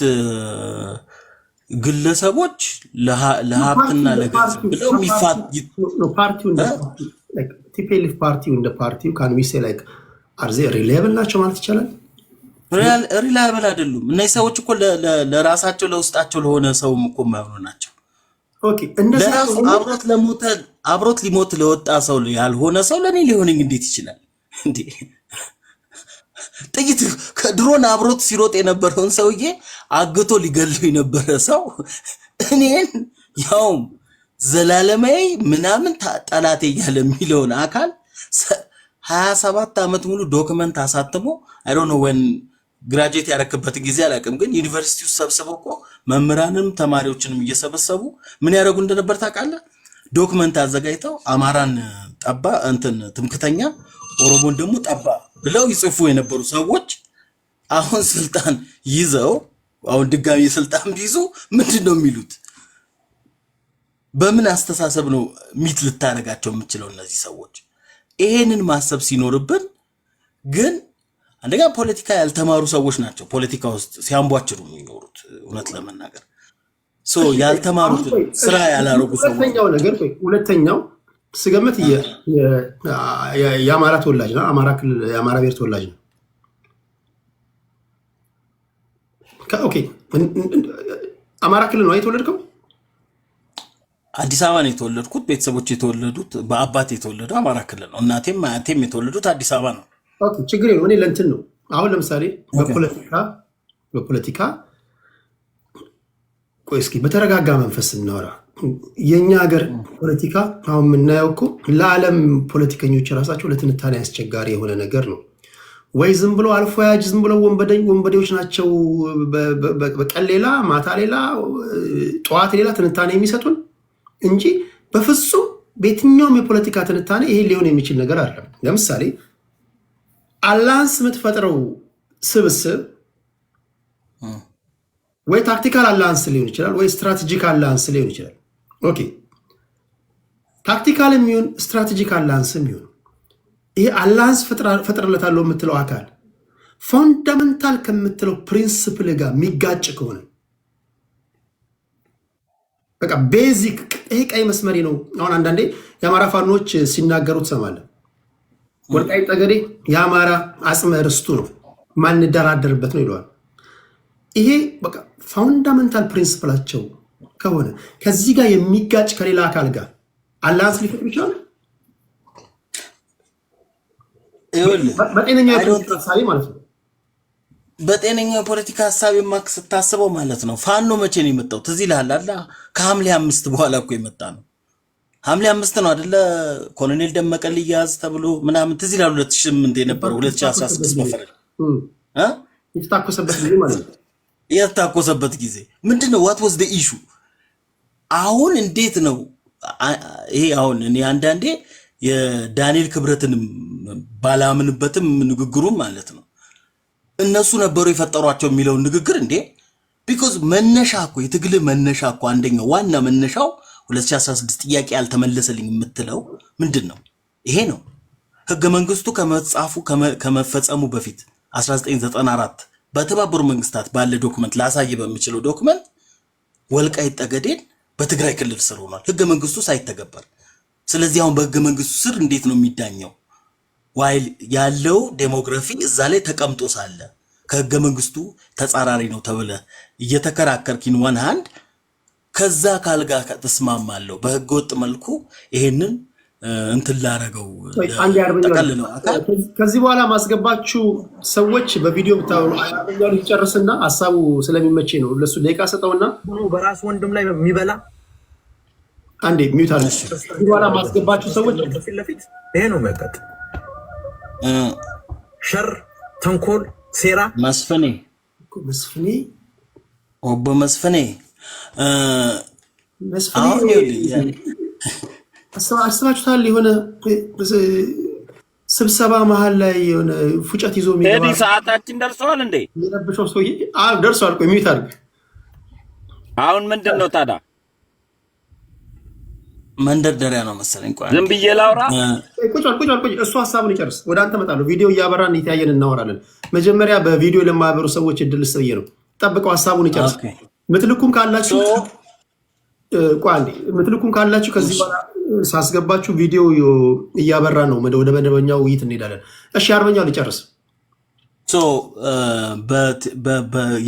Speaker 9: ግለሰቦች ለሀብትና ለገንዘብ ብለው የሚፋት
Speaker 1: ቲፒኤልኤፍ ፓርቲው እንደ ፓርቲው ካን ዊ ሴ ላይክ አር ዜ ሪላየብል ናቸው ማለት ይቻላል?
Speaker 9: ሪላየብል አይደሉም። እነዚህ ሰዎች እኮ ለራሳቸው ለውስጣቸው ለሆነ ሰውም እኮ የማይሆኑ ናቸው።
Speaker 1: ኦኬ እንደዛ
Speaker 9: አብሮት ሊሞት ለወጣ ሰው ያልሆነ ሰው ለኔ ሊሆንኝ እንዴት ይችላል እንዴ? ጥይት ከድሮን አብሮት ሲሮጥ የነበረውን ሰውዬ አግቶ ሊገለው የነበረ ሰው እኔን ያውም ዘላለማዊ ምናምን ጠላቴ እያለ የሚለውን አካል 27 ዓመት ሙሉ ዶክመንት አሳትሞ አይ ዶንት ኖ when ግራጁዌት ያረከበት ጊዜ አላውቅም፣ ግን ዩኒቨርሲቲ ውስጥ ሰብስበው እኮ መምህራንም ተማሪዎችንም እየሰበሰቡ ምን ያደርጉ እንደነበር ታውቃለህ? ዶክመንት አዘጋጅተው አማራን ጠባ እንትን ትምክተኛ ኦሮሞን ደግሞ ጠባ ብለው ይጽፉ የነበሩ ሰዎች አሁን ስልጣን ይዘው አሁን ድጋሚ ስልጣን ቢይዙ ምንድነው የሚሉት? በምን አስተሳሰብ ነው ሚት ልታረጋቸው የምትችለው እነዚህ ሰዎች? ይሄንን ማሰብ ሲኖርብን ግን አንደኛ ፖለቲካ ያልተማሩ ሰዎች ናቸው ፖለቲካ ውስጥ ሲያምቧጭሩ የሚኖሩት እውነት ለመናገር ያልተማሩት ስራ ያላረጉ ሰዎች።
Speaker 1: ሁለተኛው ስገመት የአማራ ተወላጅ ነው። አማራ ክልል የአማራ ብሔር ተወላጅ ነው። ኦኬ አማራ ክልል ነው የተወለድከው?
Speaker 9: አዲስ አበባ ነው የተወለድኩት። ቤተሰቦች የተወለዱት በአባት የተወለደው አማራ ክልል ነው። እናቴም አያቴም የተወለዱት አዲስ አበባ ነው።
Speaker 1: ኦኬ ችግር የለውም። እኔ ለእንትን ነው አሁን ለምሳሌ በፖለቲካ ቆይ እስኪ በተረጋጋ መንፈስ እናወራ። የኛ ሀገር ፖለቲካ አሁን የምናየው እኮ ለዓለም ፖለቲከኞች ራሳቸው ለትንታኔ አስቸጋሪ የሆነ ነገር ነው። ወይ ዝም ብሎ አልፎ ያጅ ዝም ብሎ ወንበዴዎች ናቸው። በቀን ሌላ ማታ ሌላ ጠዋት ሌላ ትንታኔ የሚሰጡን እንጂ በፍጹም በየትኛውም የፖለቲካ ትንታኔ ይሄ ሊሆን የሚችል ነገር አይደለም። ለምሳሌ አላንስ የምትፈጥረው ስብስብ ወይ ታክቲካል አላንስ ሊሆን ይችላል፣ ወይ ስትራቴጂክ አላንስ ሊሆን ይችላል። ኦኬ ታክቲካል የሚሆን ስትራቴጂክ አላንስ የሚሆን ይሄ አላንስ ፈጥረለታለሁ የምትለው አካል ፋንዳሜንታል ከምትለው ፕሪንሲፕል ጋር የሚጋጭ ከሆነ በቃ ቤዚክ ይሄ ቀይ መስመሬ ነው። አሁን አንዳንዴ የአማራ ፋኖች ሲናገሩ ትሰማለህ። ወልቃይት ጠገዴ የአማራ አጽመ ርስቱ ነው ማንደራደርበት ነው ይለዋል። ይሄ በቃ ፋውንዳሜንታል ፕሪንሲፕላቸው ከሆነ ከዚህ ጋር የሚጋጭ ከሌላ አካል ጋር አላንስ ሊፈጥሩ ይችላል። በጤነኛ የፖለቲካ ሀሳቢ ማለት ነው።
Speaker 9: በጤነኛ የፖለቲካ ሀሳቢ ማክ ስታስበው ማለት ነው። ፋኖ መቼ ነው የመጣው? ትዝ ይልሃል አይደል? ከሐምሌ 5 በኋላ እኮ የመጣ ነው። ሐምሌ 5 ነው አይደለ? ኮሎኔል ደመቀ ሊያዝ ተብሎ ምናምን ትዝ ይልሃል። 2008 የነበረው 2016 በፈረድ
Speaker 1: የተታኮሰበት ጊዜ ማለት ነው።
Speaker 9: የተታኮሰበት ጊዜ ምንድነው? what was the issue? አሁን እንዴት ነው ይሄ? አሁን እኔ አንዳንዴ የዳንኤል ክብረትን ባላምንበትም ንግግሩም ማለት ነው እነሱ ነበሩ የፈጠሯቸው የሚለው ንግግር እንዴ? ቢኮዝ መነሻ እኮ የትግል መነሻ እኮ አንደኛው ዋና መነሻው 2016 ጥያቄ ያልተመለሰልኝ የምትለው ምንድነው? ይሄ ነው። ህገ መንግስቱ ከመጻፉ ከመፈጸሙ በፊት 1994 በተባበሩ መንግስታት ባለ ዶክመንት ላሳየ በሚችለው ዶክመንት ወልቃይት ጠገዴን በትግራይ ክልል ስር ሆኗል ህገ መንግስቱ ሳይተገበር። ስለዚህ አሁን በህገ መንግስቱ ስር እንዴት ነው የሚዳኘው? ዋይል ያለው ዴሞግራፊ እዛ ላይ ተቀምጦ ሳለ ከህገ መንግስቱ ተጻራሪ ነው ተብለ እየተከራከርኪን ዋን ሃንድ ከዛ ካልጋ ተስማማለሁ በህገ ወጥ መልኩ ይሄንን እንትን ላረገው ተቀልለው አካል
Speaker 1: ከዚህ በኋላ ማስገባችሁ ሰዎች በቪዲዮ ብታው አያለው ይጨርስና ሐሳቡ ስለሚመቼ ነው ለሱ ደቂቃ ሰጠውና
Speaker 10: በራስ ወንድም ላይ የሚበላ
Speaker 1: አንዴ ሚውት አለ። ከዚህ በኋላ ማስገባችሁ ሰዎች
Speaker 10: ፊት ለፊት ይሄ ነው መቀጥ ሸር ተንኮል ሴራ
Speaker 9: መስፍኔ ኦቦ መስፍኔ
Speaker 1: አስባችሁታል? የሆነ ስብሰባ መሀል ላይ የሆነ ፉጨት ይዞ
Speaker 10: የሚገባ ሰዓታችን ደርሷል እንዴ?
Speaker 1: የሚረብሸው ሰውዬ ደርሷል። ቆይ ሚውት አድርግ።
Speaker 10: አሁን ምንድን ነው ታዲያ?
Speaker 9: መንደርደሪያ ነው መሰለኝ። ቆይ
Speaker 10: ዝም ብዬ ላውራ።
Speaker 1: ቁጭ እሱ ሀሳቡን ይጨርስ። ወደ አንተ እመጣለሁ። ቪዲዮ እያበራን እየተያየን እናወራለን። መጀመሪያ በቪዲዮ ለማህበሩ ሰዎች እድል ስጥዬ ነው። ጠብቀው፣ ሀሳቡን ይጨርስ። ምትልኩም ካላችሁ አንዴ ምትልኩም ካላችሁ ከዚህ በኋላ ሳስገባችሁ ቪዲዮ እያበራ ነው። ወደ መደበኛው ውይይት እንሄዳለን። እሺ አርበኛው ሊጨርስ።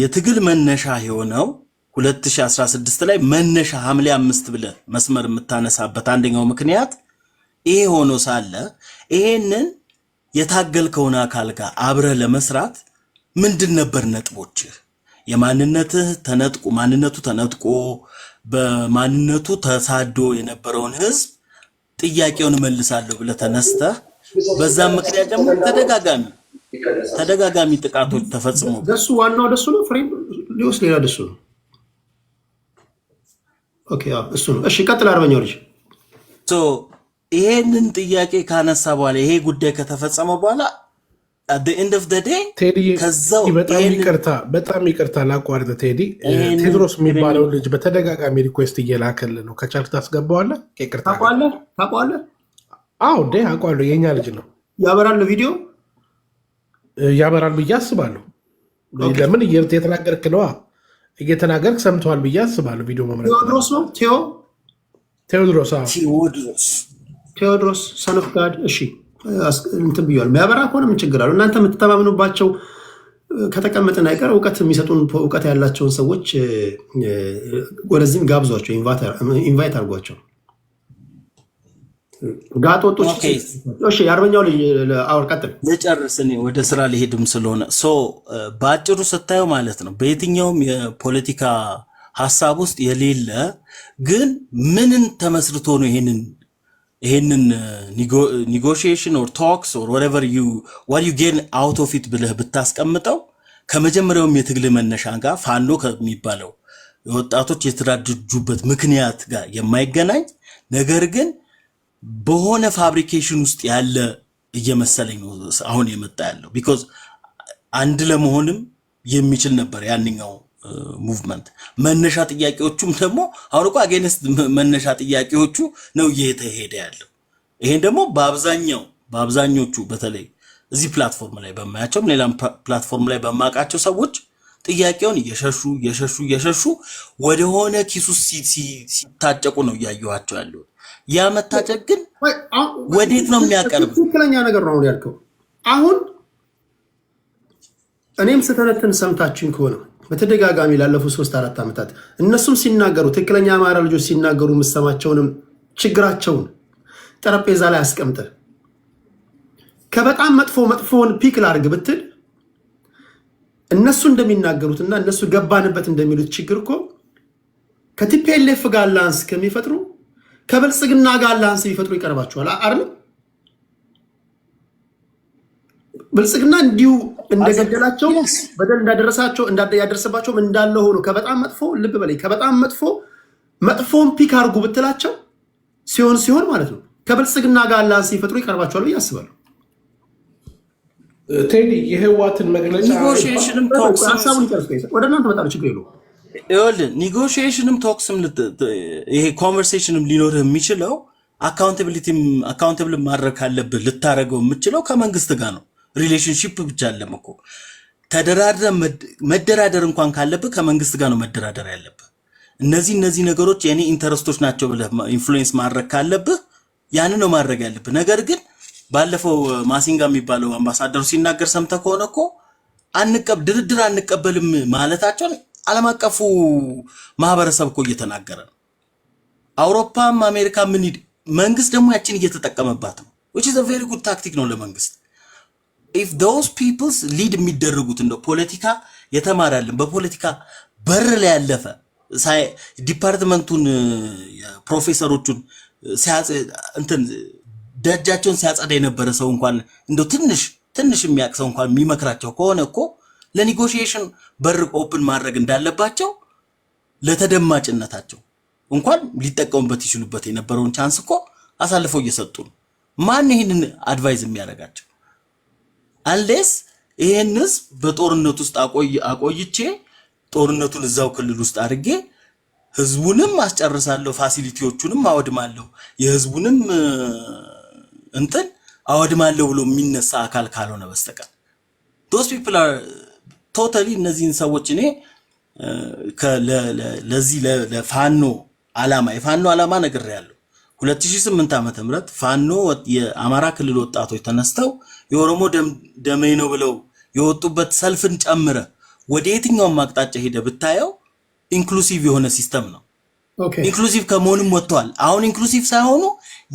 Speaker 9: የትግል መነሻ የሆነው 2016 ላይ መነሻ ሐምሌ 5 ብለ መስመር የምታነሳበት አንደኛው ምክንያት ይሄ ሆኖ ሳለ ይሄንን የታገልከውን አካል ጋር አብረ ለመስራት ምንድን ነበር ነጥቦችህ? የማንነትህ ማንነቱ ተነጥቆ በማንነቱ ተሳዶ የነበረውን ህዝብ ጥያቄውን መልሳለሁ ብለ ተነስተህ በዛም ምክንያት ደግሞ ተደጋጋሚ ጥቃቶች ተፈጽሞ
Speaker 1: ደሱ ዋናው ደሱ ነው። ፍሬም ሊወስ ሌላ ደሱ ነው። ኦኬ እሱ ነው። እሺ ቀጥል አርበኛው ልጅ።
Speaker 9: ይሄንን ጥያቄ ካነሳ በኋላ ይሄ ጉዳይ ከተፈጸመ በኋላ at the end of the day
Speaker 11: ቴዲ በጣም ይቅርታ ላቋርጥ። ቴዲ ቴድሮስ የሚባለው ልጅ በተደጋጋሚ ሪኩዌስት እየላከል ነው። ከቻልክ ታስገባዋለህ? ይቅርታ
Speaker 1: ታውቀዋለህ?
Speaker 11: አዎ እንዴ አውቀዋለሁ። የኛ ልጅ ነው።
Speaker 1: ያበራል፣ ቪዲዮ
Speaker 11: ያበራል ብዬ አስባለሁ። ለምን እየተናገርክ ነዋ፣ እየተናገርክ ሰምተዋል ብዬ አስባለሁ። ቪዲዮ መምረጥ
Speaker 1: ቴዎድሮስ ነው። ቴዎድሮስ ሰን ኦፍ ጋድ። እሺ እንትን ብያለሁ። የሚያበራ ከሆነ ምን ችግር አለው? እናንተ የምትተማምኑባቸው ከተቀመጥን አይቀር እውቀት የሚሰጡን እውቀት ያላቸውን ሰዎች ወደዚህም ጋብዟቸው፣ ኢንቫይት አድርጓቸው። ጋጦጦች። እሺ የአርበኛው አውር ቀጥል።
Speaker 9: ልጨርስ፣ እኔ ወደ ስራ ሊሄድም ስለሆነ በአጭሩ ስታየው ማለት ነው በየትኛውም የፖለቲካ ሀሳብ ውስጥ የሌለ ግን ምንን ተመስርቶ ነው ይሄንን ኒጎሽዬሽን ኦር ቶክስ ኦር whatever what you get out of it ብለህ ብታስቀምጠው ከመጀመሪያውም የትግል መነሻ ጋር ፋኖ ከሚባለው የወጣቶች የተደራጁበት ምክንያት ጋር የማይገናኝ ነገር ግን በሆነ ፋብሪኬሽን ውስጥ ያለ እየመሰለኝ ነው አሁን የመጣ ያለው። ቢኮዝ አንድ ለመሆንም የሚችል ነበር ያንኛው ሙቭመንት። መነሻ ጥያቄዎቹም ደግሞ አሁን እኮ አጌንስት መነሻ ጥያቄዎቹ ነው እየተሄደ ያለው። ይሄን ደግሞ በአብዛኞቹ በተለይ እዚህ ፕላትፎርም ላይ በማያቸውም ሌላም ፕላትፎርም ላይ በማቃቸው ሰዎች ጥያቄውን እየሸሹ ወደሆነ ኪሱ ሲታጨቁ ነው እያየኋቸው ያለው። ያ መታጨቅ ግን ወዴት ነው የሚያቀርብ?
Speaker 1: ትክክለኛ ነገር ነው ያልከው። አሁን እኔም ስተነትን ሰምታችን ከሆነ በተደጋጋሚ ላለፉት 3-4 ዓመታት እነሱም ሲናገሩ ትክክለኛ አማራ ልጆች ሲናገሩ የምሰማቸውንም ችግራቸውን ጠረጴዛ ላይ አስቀምጠ ከበጣም መጥፎውን ፒክ ላድርግ ብትል እነሱ እንደሚናገሩትና እነሱ ገባንበት እንደሚሉት ችግር እኮ ከቲፒኤልኤፍ ጋር ላንስ ከሚፈጥሩ ከብልጽግና ጋር ላንስ ቢፈጥሩ ይቀርባቸዋል አይደል? ብልጽግና እንዲሁ እንደገደላቸው በደል ያደረሰባቸውም እንዳለ ሆኖ ከበጣም መጥፎ ልብ በላይ ከበጣም መጥፎን ፒክ አድርጉ ብትላቸው ሲሆን ማለት ነው ከብልጽግና ጋር ላንስ ቢፈጥሩ ይቀርባቸዋል ብዬ አስባለሁ።
Speaker 11: ቴዲ የህዋትን መግለጫ
Speaker 9: ኔጎሽዬሽንም
Speaker 1: ሀሳቡን ይጨርስ። ወደ እናንተ መጣሉ ችግር የለውም።
Speaker 9: ኔጎሽዬሽንም ቶክስም ይሄ ኮንቨርሴሽንም ሊኖርህ የሚችለው አካውንታብል ማድረግ ካለብህ ልታደረገው የምችለው ከመንግስት ጋር ነው። ሪሌሽንሺፕ ብቻ አለም እኮ መደራደር እንኳን ካለብህ ከመንግስት ጋር ነው መደራደር ያለብህ እነዚህ ነገሮች የኔ ኢንተረስቶች ናቸው ብለህ ኢንፍሉዌንስ ማድረግ ካለብህ ያን ነው ማድረግ ያለብህ። ነገር ግን ባለፈው ማሲንጋ የሚባለው አምባሳደሩ ሲናገር ሰምተህ ከሆነ እኮ ድርድር አንቀበልም ማለታቸውን ዓለም አቀፉ ማህበረሰብ እኮ እየተናገረ ነው። አውሮፓም አሜሪካ መንግስት ደግሞ ያችን እየተጠቀመባት ነው። which is a very good tactic ነው ለመንግስት። if those peoples lead የሚደረጉት እንደው ፖለቲካ የተማራልን በፖለቲካ በር ላይ ያለፈ ዲፓርትመንቱን ፕሮፌሰሮቹን ደጃቸውን ሲያጸዳ የነበረ ሰው እንኳን እንደው ትንሽ የሚያቅሰው እንኳን የሚመክራቸው ከሆነ እኮ ለኔጎሺዬሽን በር ኦፕን ማድረግ እንዳለባቸው ለተደማጭነታቸው እንኳን ሊጠቀሙበት ይችሉበት የነበረውን ቻንስ እኮ አሳልፈው እየሰጡ ነው። ማን ይሄንን አድቫይዝ የሚያደርጋቸው? አንሌስ ይሄንስ በጦርነት ውስጥ አቆይቼ ጦርነቱን እዛው ክልል ውስጥ አድርጌ ህዝቡንም አስጨርሳለሁ፣ ፋሲሊቲዎቹንም አወድማለሁ፣ የህዝቡንም አወድማለሁ ብሎ የሚነሳ አካል ካልሆነ በስተቀር those people are totally እነዚህን ሰዎች እኔ ለዚህ ለፋኖ የፋኖ ዓላማ ነግሬያለሁ። 2008 ዓመተ ምህረት ፋኖ የአማራ ክልል ወጣቶች ተነስተው የኦሮሞ ደሜ ነው ብለው የወጡበት ሰልፍን ጨምረ ወደ የትኛውም አቅጣጫ ሄደ ብታየው ኢንክሉሲቭ የሆነ ሲስተም ነው። ኢንክሉሲቭ ከመሆንም ወጥቷል። አሁን ኢንክሉሲቭ ሳይሆኑ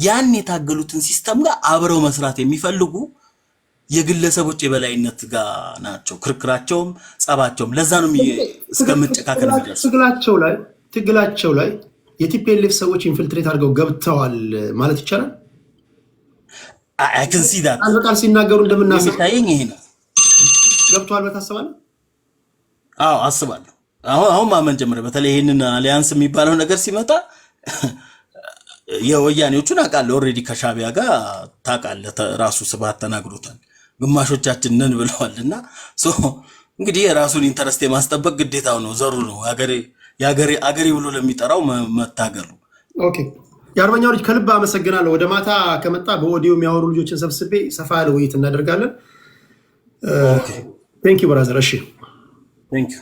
Speaker 9: ያን የታገሉትን ሲስተም ጋር አብረው መስራት የሚፈልጉ የግለሰቦች የበላይነት ጋር ናቸው። ክርክራቸውም ጸባቸውም ለዛ ነው እስከመጨካከል የሚደርሱ።
Speaker 1: ትግላቸው ላይ የቲፒኤልኤፍ ሰዎች ኢንፊልትሬት አድርገው ገብተዋል ማለት ይቻላል።
Speaker 9: I can see that
Speaker 1: በቃል ሲናገሩ እንደምናስብ
Speaker 9: የሚታየኝ ይሄ ነው።
Speaker 1: ገብተዋል በታሰባለህ?
Speaker 9: አዎ አስባለሁ። አሁን ማመን ጀምረ። በተለይ ይሄንን አሊያንስ የሚባለው ነገር ሲመጣ የወያኔዎቹን አውቃለሁ። ኦልሬዲ ከሻቢያ ጋር ታውቃለህ፣ ራሱ ስብሐት ተናግሮታል። ግማሾቻችን ነን ብለዋልና እንግዲህ የራሱን ኢንተረስት የማስጠበቅ ግዴታው ነው። ዘሩ ነው አገሬ ብሎ ለሚጠራው መታገሉ።
Speaker 1: ኦኬ የአርበኛው ልጅ ከልብ አመሰግናለሁ። ወደ ማታ ከመጣ በኦዲዮ የሚያወሩ ልጆችን ሰብስቤ ሰፋ ያለ ውይይት እናደርጋለን። ቴንክ ዩ ብራዘር። እሺ
Speaker 9: ቴንክ ዩ።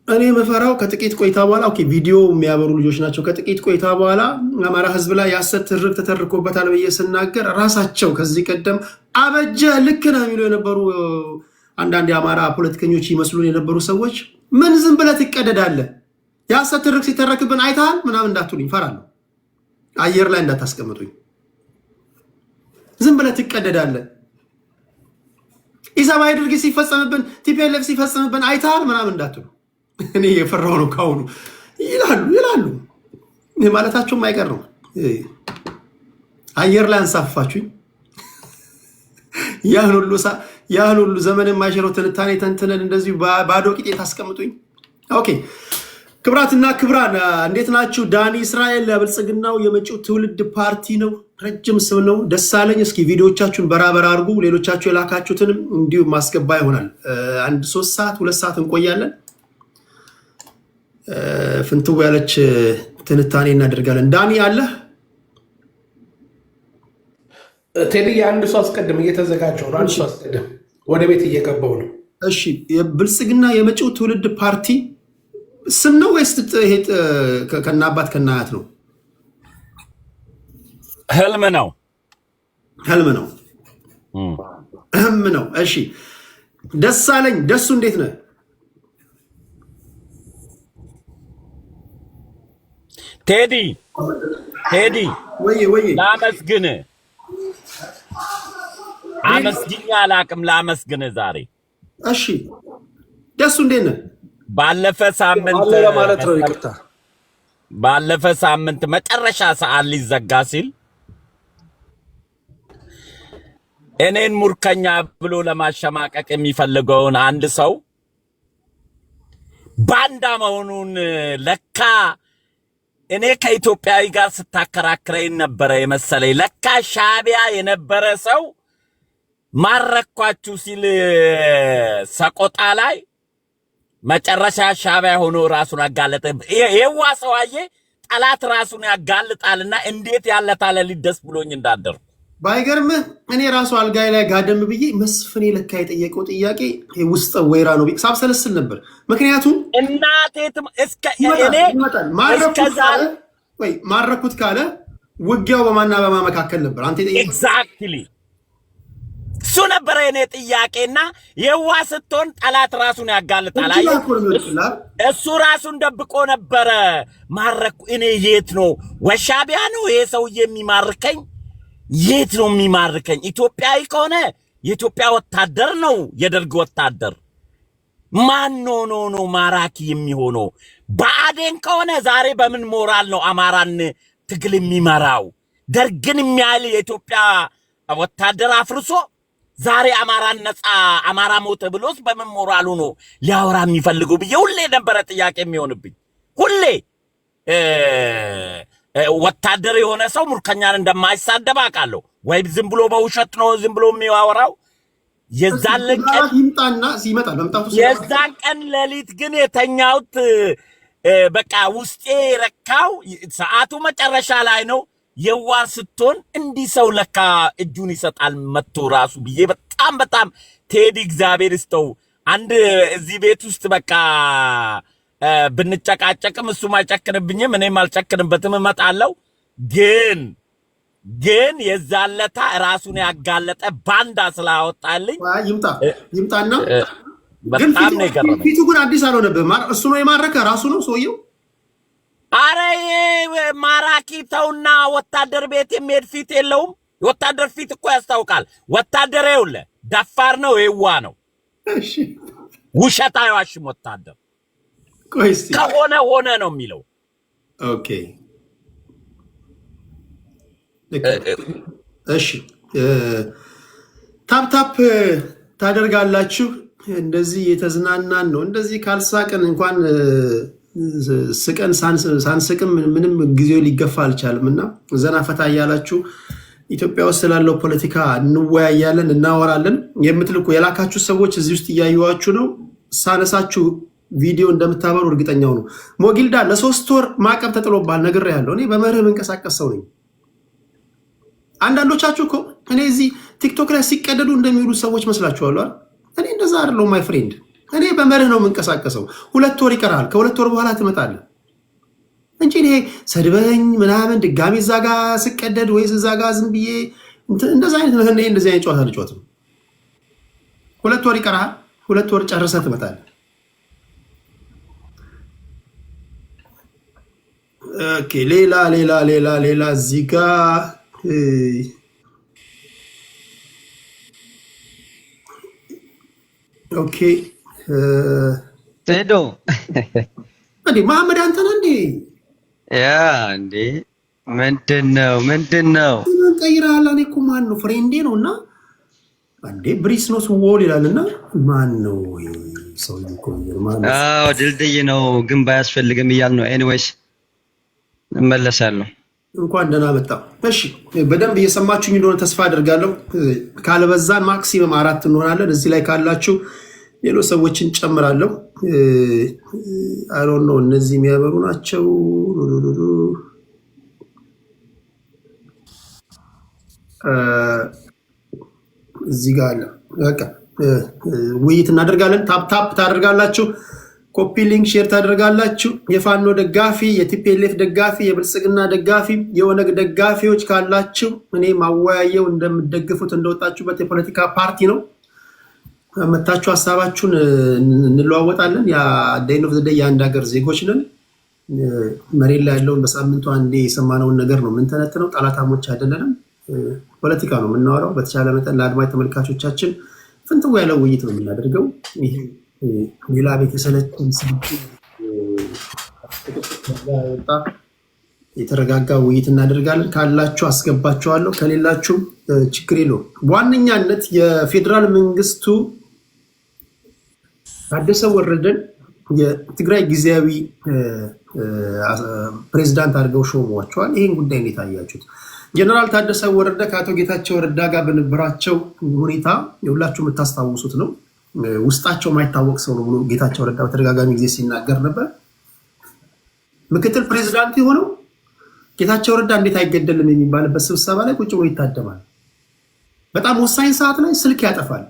Speaker 1: እኔ መፈራው ከጥቂት ቆይታ በኋላ ቪዲዮ የሚያበሩ ልጆች ናቸው። ከጥቂት ቆይታ በኋላ አማራ ህዝብ ላይ ያሰት ትርክ ተተርኮበታል ብዬ ስናገር ራሳቸው ከዚህ ቀደም አበጀ ልክ ነው የሚሉ የነበሩ አንዳንድ የአማራ ፖለቲከኞች ይመስሉን የነበሩ ሰዎች ምን ዝም ብለህ ትቀደዳለህ? ያሰት ትርክ ሲተረክብን አይተሃል ምናምን እንዳትሉኝ ፈራለሁ። አየር ላይ እንዳታስቀምጡኝ። ዝም ብለህ ትቀደዳለህ። ኢሰብአዊ ድርጊት ሲፈጸምብን ቲፒኤልኤፍ ሲፈጸምብን አይተሃል ምናምን እንዳትሉ። እኔ የፈራው ነው ካሁኑ ይላሉ ማለታቸውም አይቀር ነው። አየር ላይ አንሳፋችሁኝ። ያን ሁሉ ዘመን የማይሽረው ትንታኔ ተንትነን እንደዚሁ ባዶ ቂጤ ታስቀምጡኝ። ኦኬ ክብራትና ክብራን እንዴት ናችሁ? ዳኒ እስራኤል ብልጽግናው የመጪው ትውልድ ፓርቲ ነው። ረጅም ስም ነው። ደሳለኝ እስኪ ቪዲዮቻችሁን በራበር አድርጉ። ሌሎቻችሁ የላካችሁትንም እንዲሁ ማስገባ ይሆናል። 1-3 ሰዓት 2 ሰዓት እንቆያለን። ፍንትው ያለች ትንታኔ እናደርጋለን። ዳኒ አለ
Speaker 11: ቴዲ አንድ ሰው አስቀድም፣ እየተዘጋጀው ነው። አንድ ሰው አስቀድም፣ ወደ ቤት እየገባው ነው።
Speaker 1: እሺ የብልጽግና የመጪው ትውልድ ፓርቲ ስም ነው ወይስ ከናባት ከናያት ነው?
Speaker 10: ህልም ነው።
Speaker 1: ህልም ነው። እሺ ደሳለኝ ደሱ እንዴት ነህ?
Speaker 10: ቴዲ
Speaker 1: ወይ
Speaker 10: ላመስግን፣ አመስግኛ አላቅም፣ ላመስግን ዛሬ።
Speaker 1: እሺ ደሱ እንዴት ነህ?
Speaker 10: ባለፈ ሳምንት መጨረሻ ሰዓት ሊዘጋ ሲል እኔን ሙርከኛ ብሎ ለማሸማቀቅ የሚፈልገውን አንድ ሰው ባንዳ መሆኑን ለካ እኔ ከኢትዮጵያዊ ጋር ስታከራክረኝ ነበረ የመሰለኝ። ለካ ሻቢያ የነበረ ሰው ማረኳችሁ ሲል ሰቆጣ ላይ መጨረሻ ሻቢያ ሆኖ ራሱን አጋለጠ። የዋ ሰውዬ ጠላት ራሱን ያጋልጣልና እንዴት ያለ ታለ ሊደስ ብሎኝ እንዳደርኩ
Speaker 1: ባይገርምህ እኔ ራሱ አልጋይ ላይ ጋደም ብዬ መስፍኔ ለካ የጠየቀው ጥያቄ ውስጥ ወይራ ነው ሳብሰለስል ነበር። ምክንያቱም
Speaker 10: እናቴትም እስከ እኔ
Speaker 1: ማረኩት ካለ ውጊያው በማና በማ መካከል ነበር። አንተ ጠየቀው
Speaker 10: ኤግዛክትሊ እሱ ነበረ የኔ ጥያቄና የዋ ስትሆን ጠላት ራሱን ያጋልጣል። እሱ ራሱን ደብቆ ነበረ። ማረኩ እኔ የት ነው ወሻቢያ ነው ይሄ ሰውዬ የሚማርከኝ? የት ነው የሚማርከኝ? ኢትዮጵያዊ ከሆነ የኢትዮጵያ ወታደር ነው፣ የደርግ ወታደር። ማን ነው ማራኪ የሚሆነው? ብአዴን ከሆነ ዛሬ በምን ሞራል ነው አማራን ትግል የሚመራው? ደርግን የሚያህል የኢትዮጵያ ወታደር አፍርሶ ዛሬ አማራን ነፃ አማራ ሞተ ብሎስ በምን ሞራሉ ነው ሊያወራ የሚፈልገው ብዬ ሁሌ ነበረ ጥያቄ የሚሆንብኝ። ሁሌ ወታደር የሆነ ሰው ሙርከኛን እንደማይሳደብ አውቃለሁ። ወይ ዝም ብሎ በውሸት ነው ዝም ብሎ የሚያወራው። የዛን ቀን ሌሊት ግን የተኛውት በቃ ውስጤ ረካው። ሰዓቱ መጨረሻ ላይ ነው። የዋ ስትሆን እንዲህ ሰው ለካ እጁን ይሰጣል መጥቶ ራሱ ብዬ በጣም ቴዲ እግዚአብሔር ይስጠው። አንድ እዚህ ቤት ውስጥ በቃ ብንጨቃጨቅም እሱም አይጨክንብኝም እኔም አልጨክንበትም እመጣለሁ። ግን የዛለታ ራሱን ያጋለጠ ባንዳ ስላወጣልኝ
Speaker 1: ይምጣና
Speaker 10: በጣም ነው የገረመኝ።
Speaker 1: ፊቱ ግን አዲስ አልሆነብህም። እሱ ነው የማረከ ራሱ ነው ሰውየው።
Speaker 10: አረ ማራኪ ተውና፣ ወታደር ቤት የሚሄድ ፊት የለውም። ወታደር ፊት እኮ ያስታውቃል። ወታደር ይኸውልህ ደፋር ነው፣ የዋ ነው፣ ውሸት አይዋሽም። ወታደር ከሆነ ሆነ ነው የሚለው።
Speaker 1: ኦኬ እሺ፣ ታፕ ታደርጋላችሁ። እንደዚህ የተዝናናን ነው። እንደዚህ ካልሳቅን እንኳን ስቀን ሳንስቅም ምንም ጊዜው ሊገፋ አልቻለም እና ዘና ፈታ እያላችሁ ኢትዮጵያ ውስጥ ስላለው ፖለቲካ እንወያያለን፣ እናወራለን። የምትልኩ የላካችሁ ሰዎች እዚህ ውስጥ እያዩዋችሁ ነው። ሳነሳችሁ ቪዲዮ እንደምታበሩ እርግጠኛው ነው። ሞጊልዳ ለ3 ወር ማዕቀብ ተጥሎባል ነግሬያለሁ። እኔ በመርህ መንቀሳቀስ ሰው ነኝ። አንዳንዶቻችሁ እኮ እኔ እዚህ ቲክቶክ ላይ ሲቀደዱ እንደሚውሉ ሰዎች መስላችኋል። እኔ እንደዛ አይደለሁም ማይ ፍሬንድ። እኔ በመርህ ነው የምንቀሳቀሰው። 2 ወር ይቀራል። ከ2 ወር በኋላ ትመጣለህ እንጂ እኔ ሰድበኝ ምናምን ድጋሚ እዛ ጋ ስቀደድ ወይስ እዛ ጋ ዝም ብዬ እንደዛ አይነት ነው። እንደዚህ አይነት ጨዋታ ልጫወትም። 2 ወር ይቀራል። 2 ወር ጨርሰህ ትመጣለህ። ኦኬ ሌላ እዚህ ጋ ኦኬ
Speaker 12: ቴዶ
Speaker 1: እንዴ መሐመድ አንተ ነህ እንዴ?
Speaker 12: ያ እንዴ ምንድነው
Speaker 1: ቀይራላ? እኔ እኮ ማን ነው ፍሬንዴ ነው እና እንዴ ብሪስ ነው ስወል ይላልና ማን ነው ሰው ይቆየር ማለት ነው።
Speaker 12: አዎ ድልድይ ነው ግን ባያስፈልግም እያል ነው። ኤኒዌይስ እመለሳለሁ።
Speaker 1: እንኳን ደህና መጣ። እሺ በደንብ እየሰማችሁኝ እንደሆነ ተስፋ አደርጋለሁ። ካልበዛን ማክሲመም 4 እንሆናለን። እዚህ ላይ ካላችሁ ሌሎች ሰዎችን ጨምራለሁ። አይ ዶንት ኖ እነዚህ የሚያበሩ ናቸው። እዚህ ጋር አለ። በቃ ውይይት እናደርጋለን። ታፕ ታደርጋላችሁ፣ ኮፒ ሊንክ ሼር ታደርጋላችሁ። የፋኖ ደጋፊ፣ የቲፒኤልኤፍ ደጋፊ፣ የብልጽግና ደጋፊ፣ የኦነግ ደጋፊዎች ካላችሁ እኔ ማወያየው እንደምትደግፉት እንደወጣችሁበት የፖለቲካ ፓርቲ ነው። መታችሁ ሀሳባችሁን እንለዋወጣለን። የአዳይን ኦፍ ዘ ዴይ የአንድ ሀገር ዜጎች ነን። መሬት ላይ ያለውን በሳምንቱ አንዴ የሰማነውን ነገር ነው የምንተነትነው። ጠላታሞች አይደለንም። ፖለቲካ ነው የምናወራው። በተቻለ መጠን ለአድማጭ ተመልካቾቻችን ፍንትው ያለው ውይይት ነው የምናደርገው። ይሄ ሌላ ቤት የሰለችን የተረጋጋ ውይይት እናደርጋለን። ካላችሁ አስገባችኋለሁ፣ ከሌላችሁም ችግር የለውም። በዋነኛነት የፌዴራል መንግስቱ ታደሰ ወረደን የትግራይ ጊዜያዊ ፕሬዝዳንት አድርገው ሾመዋቸዋል። ይህን ጉዳይ እንዴት አያችሁት? ጀነራል ታደሰ ወረደ ከአቶ ጌታቸው ረዳ ጋር በነበራቸው ሁኔታ የሁላችሁ የምታስታውሱት ነው። ውስጣቸው ማይታወቅ ሰው ነው ብሎ ጌታቸው ረዳ በተደጋጋሚ ጊዜ ሲናገር ነበር። ምክትል ፕሬዝዳንት የሆነው ጌታቸው ረዳ እንዴት አይገደልም የሚባልበት ስብሰባ ላይ ቁጭ ብሎ ይታደማል። በጣም ወሳኝ ሰዓት ላይ ስልክ ያጠፋል።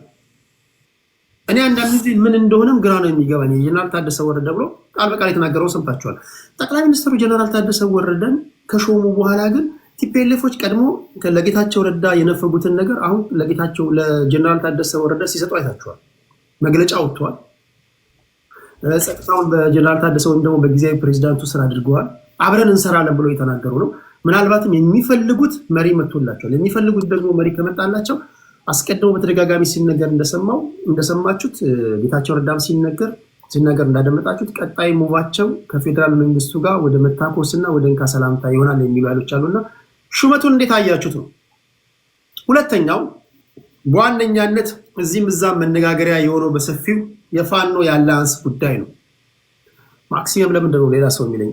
Speaker 1: እኔ አንዳንድ ጊዜ ምን እንደሆነም ግራ ነው የሚገባኝ። ጀነራል ታደሰ ወረደ ብሎ ቃል በቃል የተናገረው ሰምታችኋል። ጠቅላይ ሚኒስትሩ ጀነራል ታደሰ ወረደን ከሾሙ በኋላ ግን ቲፒኤልኤፎች ቀድሞ ለጌታቸው ረዳ የነፈጉትን ነገር አሁን ለጀነራል ታደሰ ወረደ ሲሰጡ አይታችኋል። መግለጫ ወጥቷል። ጸጥታውን በጀነራል ታደሰ ወይም ደግሞ በጊዜያዊ ፕሬዚዳንቱ ስራ አድርገዋል። አብረን እንሰራለን ብሎ የተናገሩ ነው። ምናልባትም የሚፈልጉት መሪ መጥቶላቸዋል። የሚፈልጉት ደግሞ መሪ ከመጣላቸው አስቀድሞ በተደጋጋሚ ሲነገር እንደሰማችሁት ጌታቸው ረዳም ሲነገር እንዳደመጣችሁት ቀጣይ ሙቫቸው ከፌዴራል መንግስቱ ጋር ወደ መታኮስና ወደ እንካ ሰላምታ ይሆናል የሚሉ ኃይሎች አሉና ሹመቱን እንዴት አያችሁት ነው። ሁለተኛው በዋነኛነት እዚህም እዛም መነጋገሪያ የሆነው በሰፊው የፋኖ የአላያንስ ጉዳይ ነው። ማክሲመም ለምንድን ነው ሌላ ሰው የሚለኝ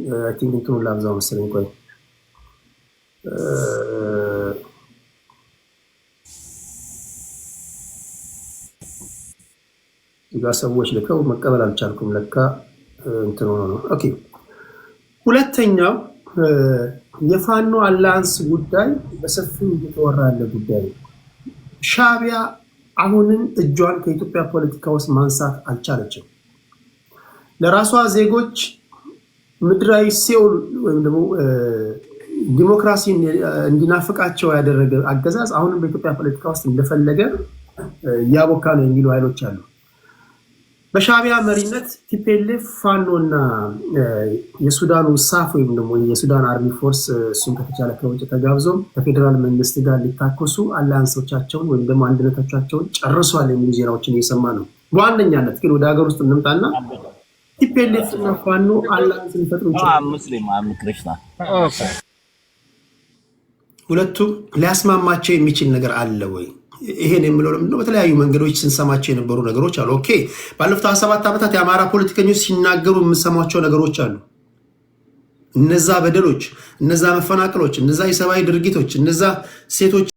Speaker 1: እንትኑን ላብዛው መሰለኝ። ቆይ እዛ ሰዎች ልከው መቀበል አልቻልኩም። ለካ እንትን ሆኖ ነው። ኦኬ ሁለተኛው የፋኖ አላያንስ ጉዳይ በሰፊው እየተወራ ያለ ጉዳይ ነው። ሻዕቢያ አሁንም እጇን ከኢትዮጵያ ፖለቲካ ውስጥ ማንሳት አልቻለችም። ለራሷ ዜጎች ምድራዊ ሲኦል ወይም ደግሞ ዲሞክራሲ እንዲናፍቃቸው ያደረገ አገዛዝ አሁንም በኢትዮጵያ ፖለቲካ ውስጥ እንደፈለገ እያቦካ ነው የሚሉ ኃይሎች አሉ። በሻዕቢያ መሪነት ቲፒኤልኤፍ ፋኖና የሱዳኑ ሳፍ ወይም ደግሞ የሱዳን አርሚ ፎርስ እሱን ከተቻለ ከውጭ ተጋብዞም ከፌዴራል መንግስት ጋር ሊታኮሱ አላያንሶቻቸውን ወይም ደግሞ አንድነቶቻቸውን ጨርሷል የሚሉ ዜናዎችን እየሰማ ነው። በዋነኛነት ግን ወደ ሀገር ውስጥ እንምጣና ቲፒኤልኤፍ እና ፋኖ አላያንስ ሊፈጥሩ ይችላል። ሁለቱም ሊያስማማቸው የሚችል ነገር አለ ወይ? ይሄን የምለው ለምንድን ነው? በተለያዩ መንገዶች ስንሰማቸው የነበሩ ነገሮች አሉ። ኦኬ ባለፉት 27 ዓመታት የአማራ ፖለቲከኞች ሲናገሩ የምሰማቸው ነገሮች አሉ። እነዛ በደሎች፣ እነዛ መፈናቀሎች፣ እነዛ የሰብአዊ ድርጊቶች፣ እነዛ ሴቶች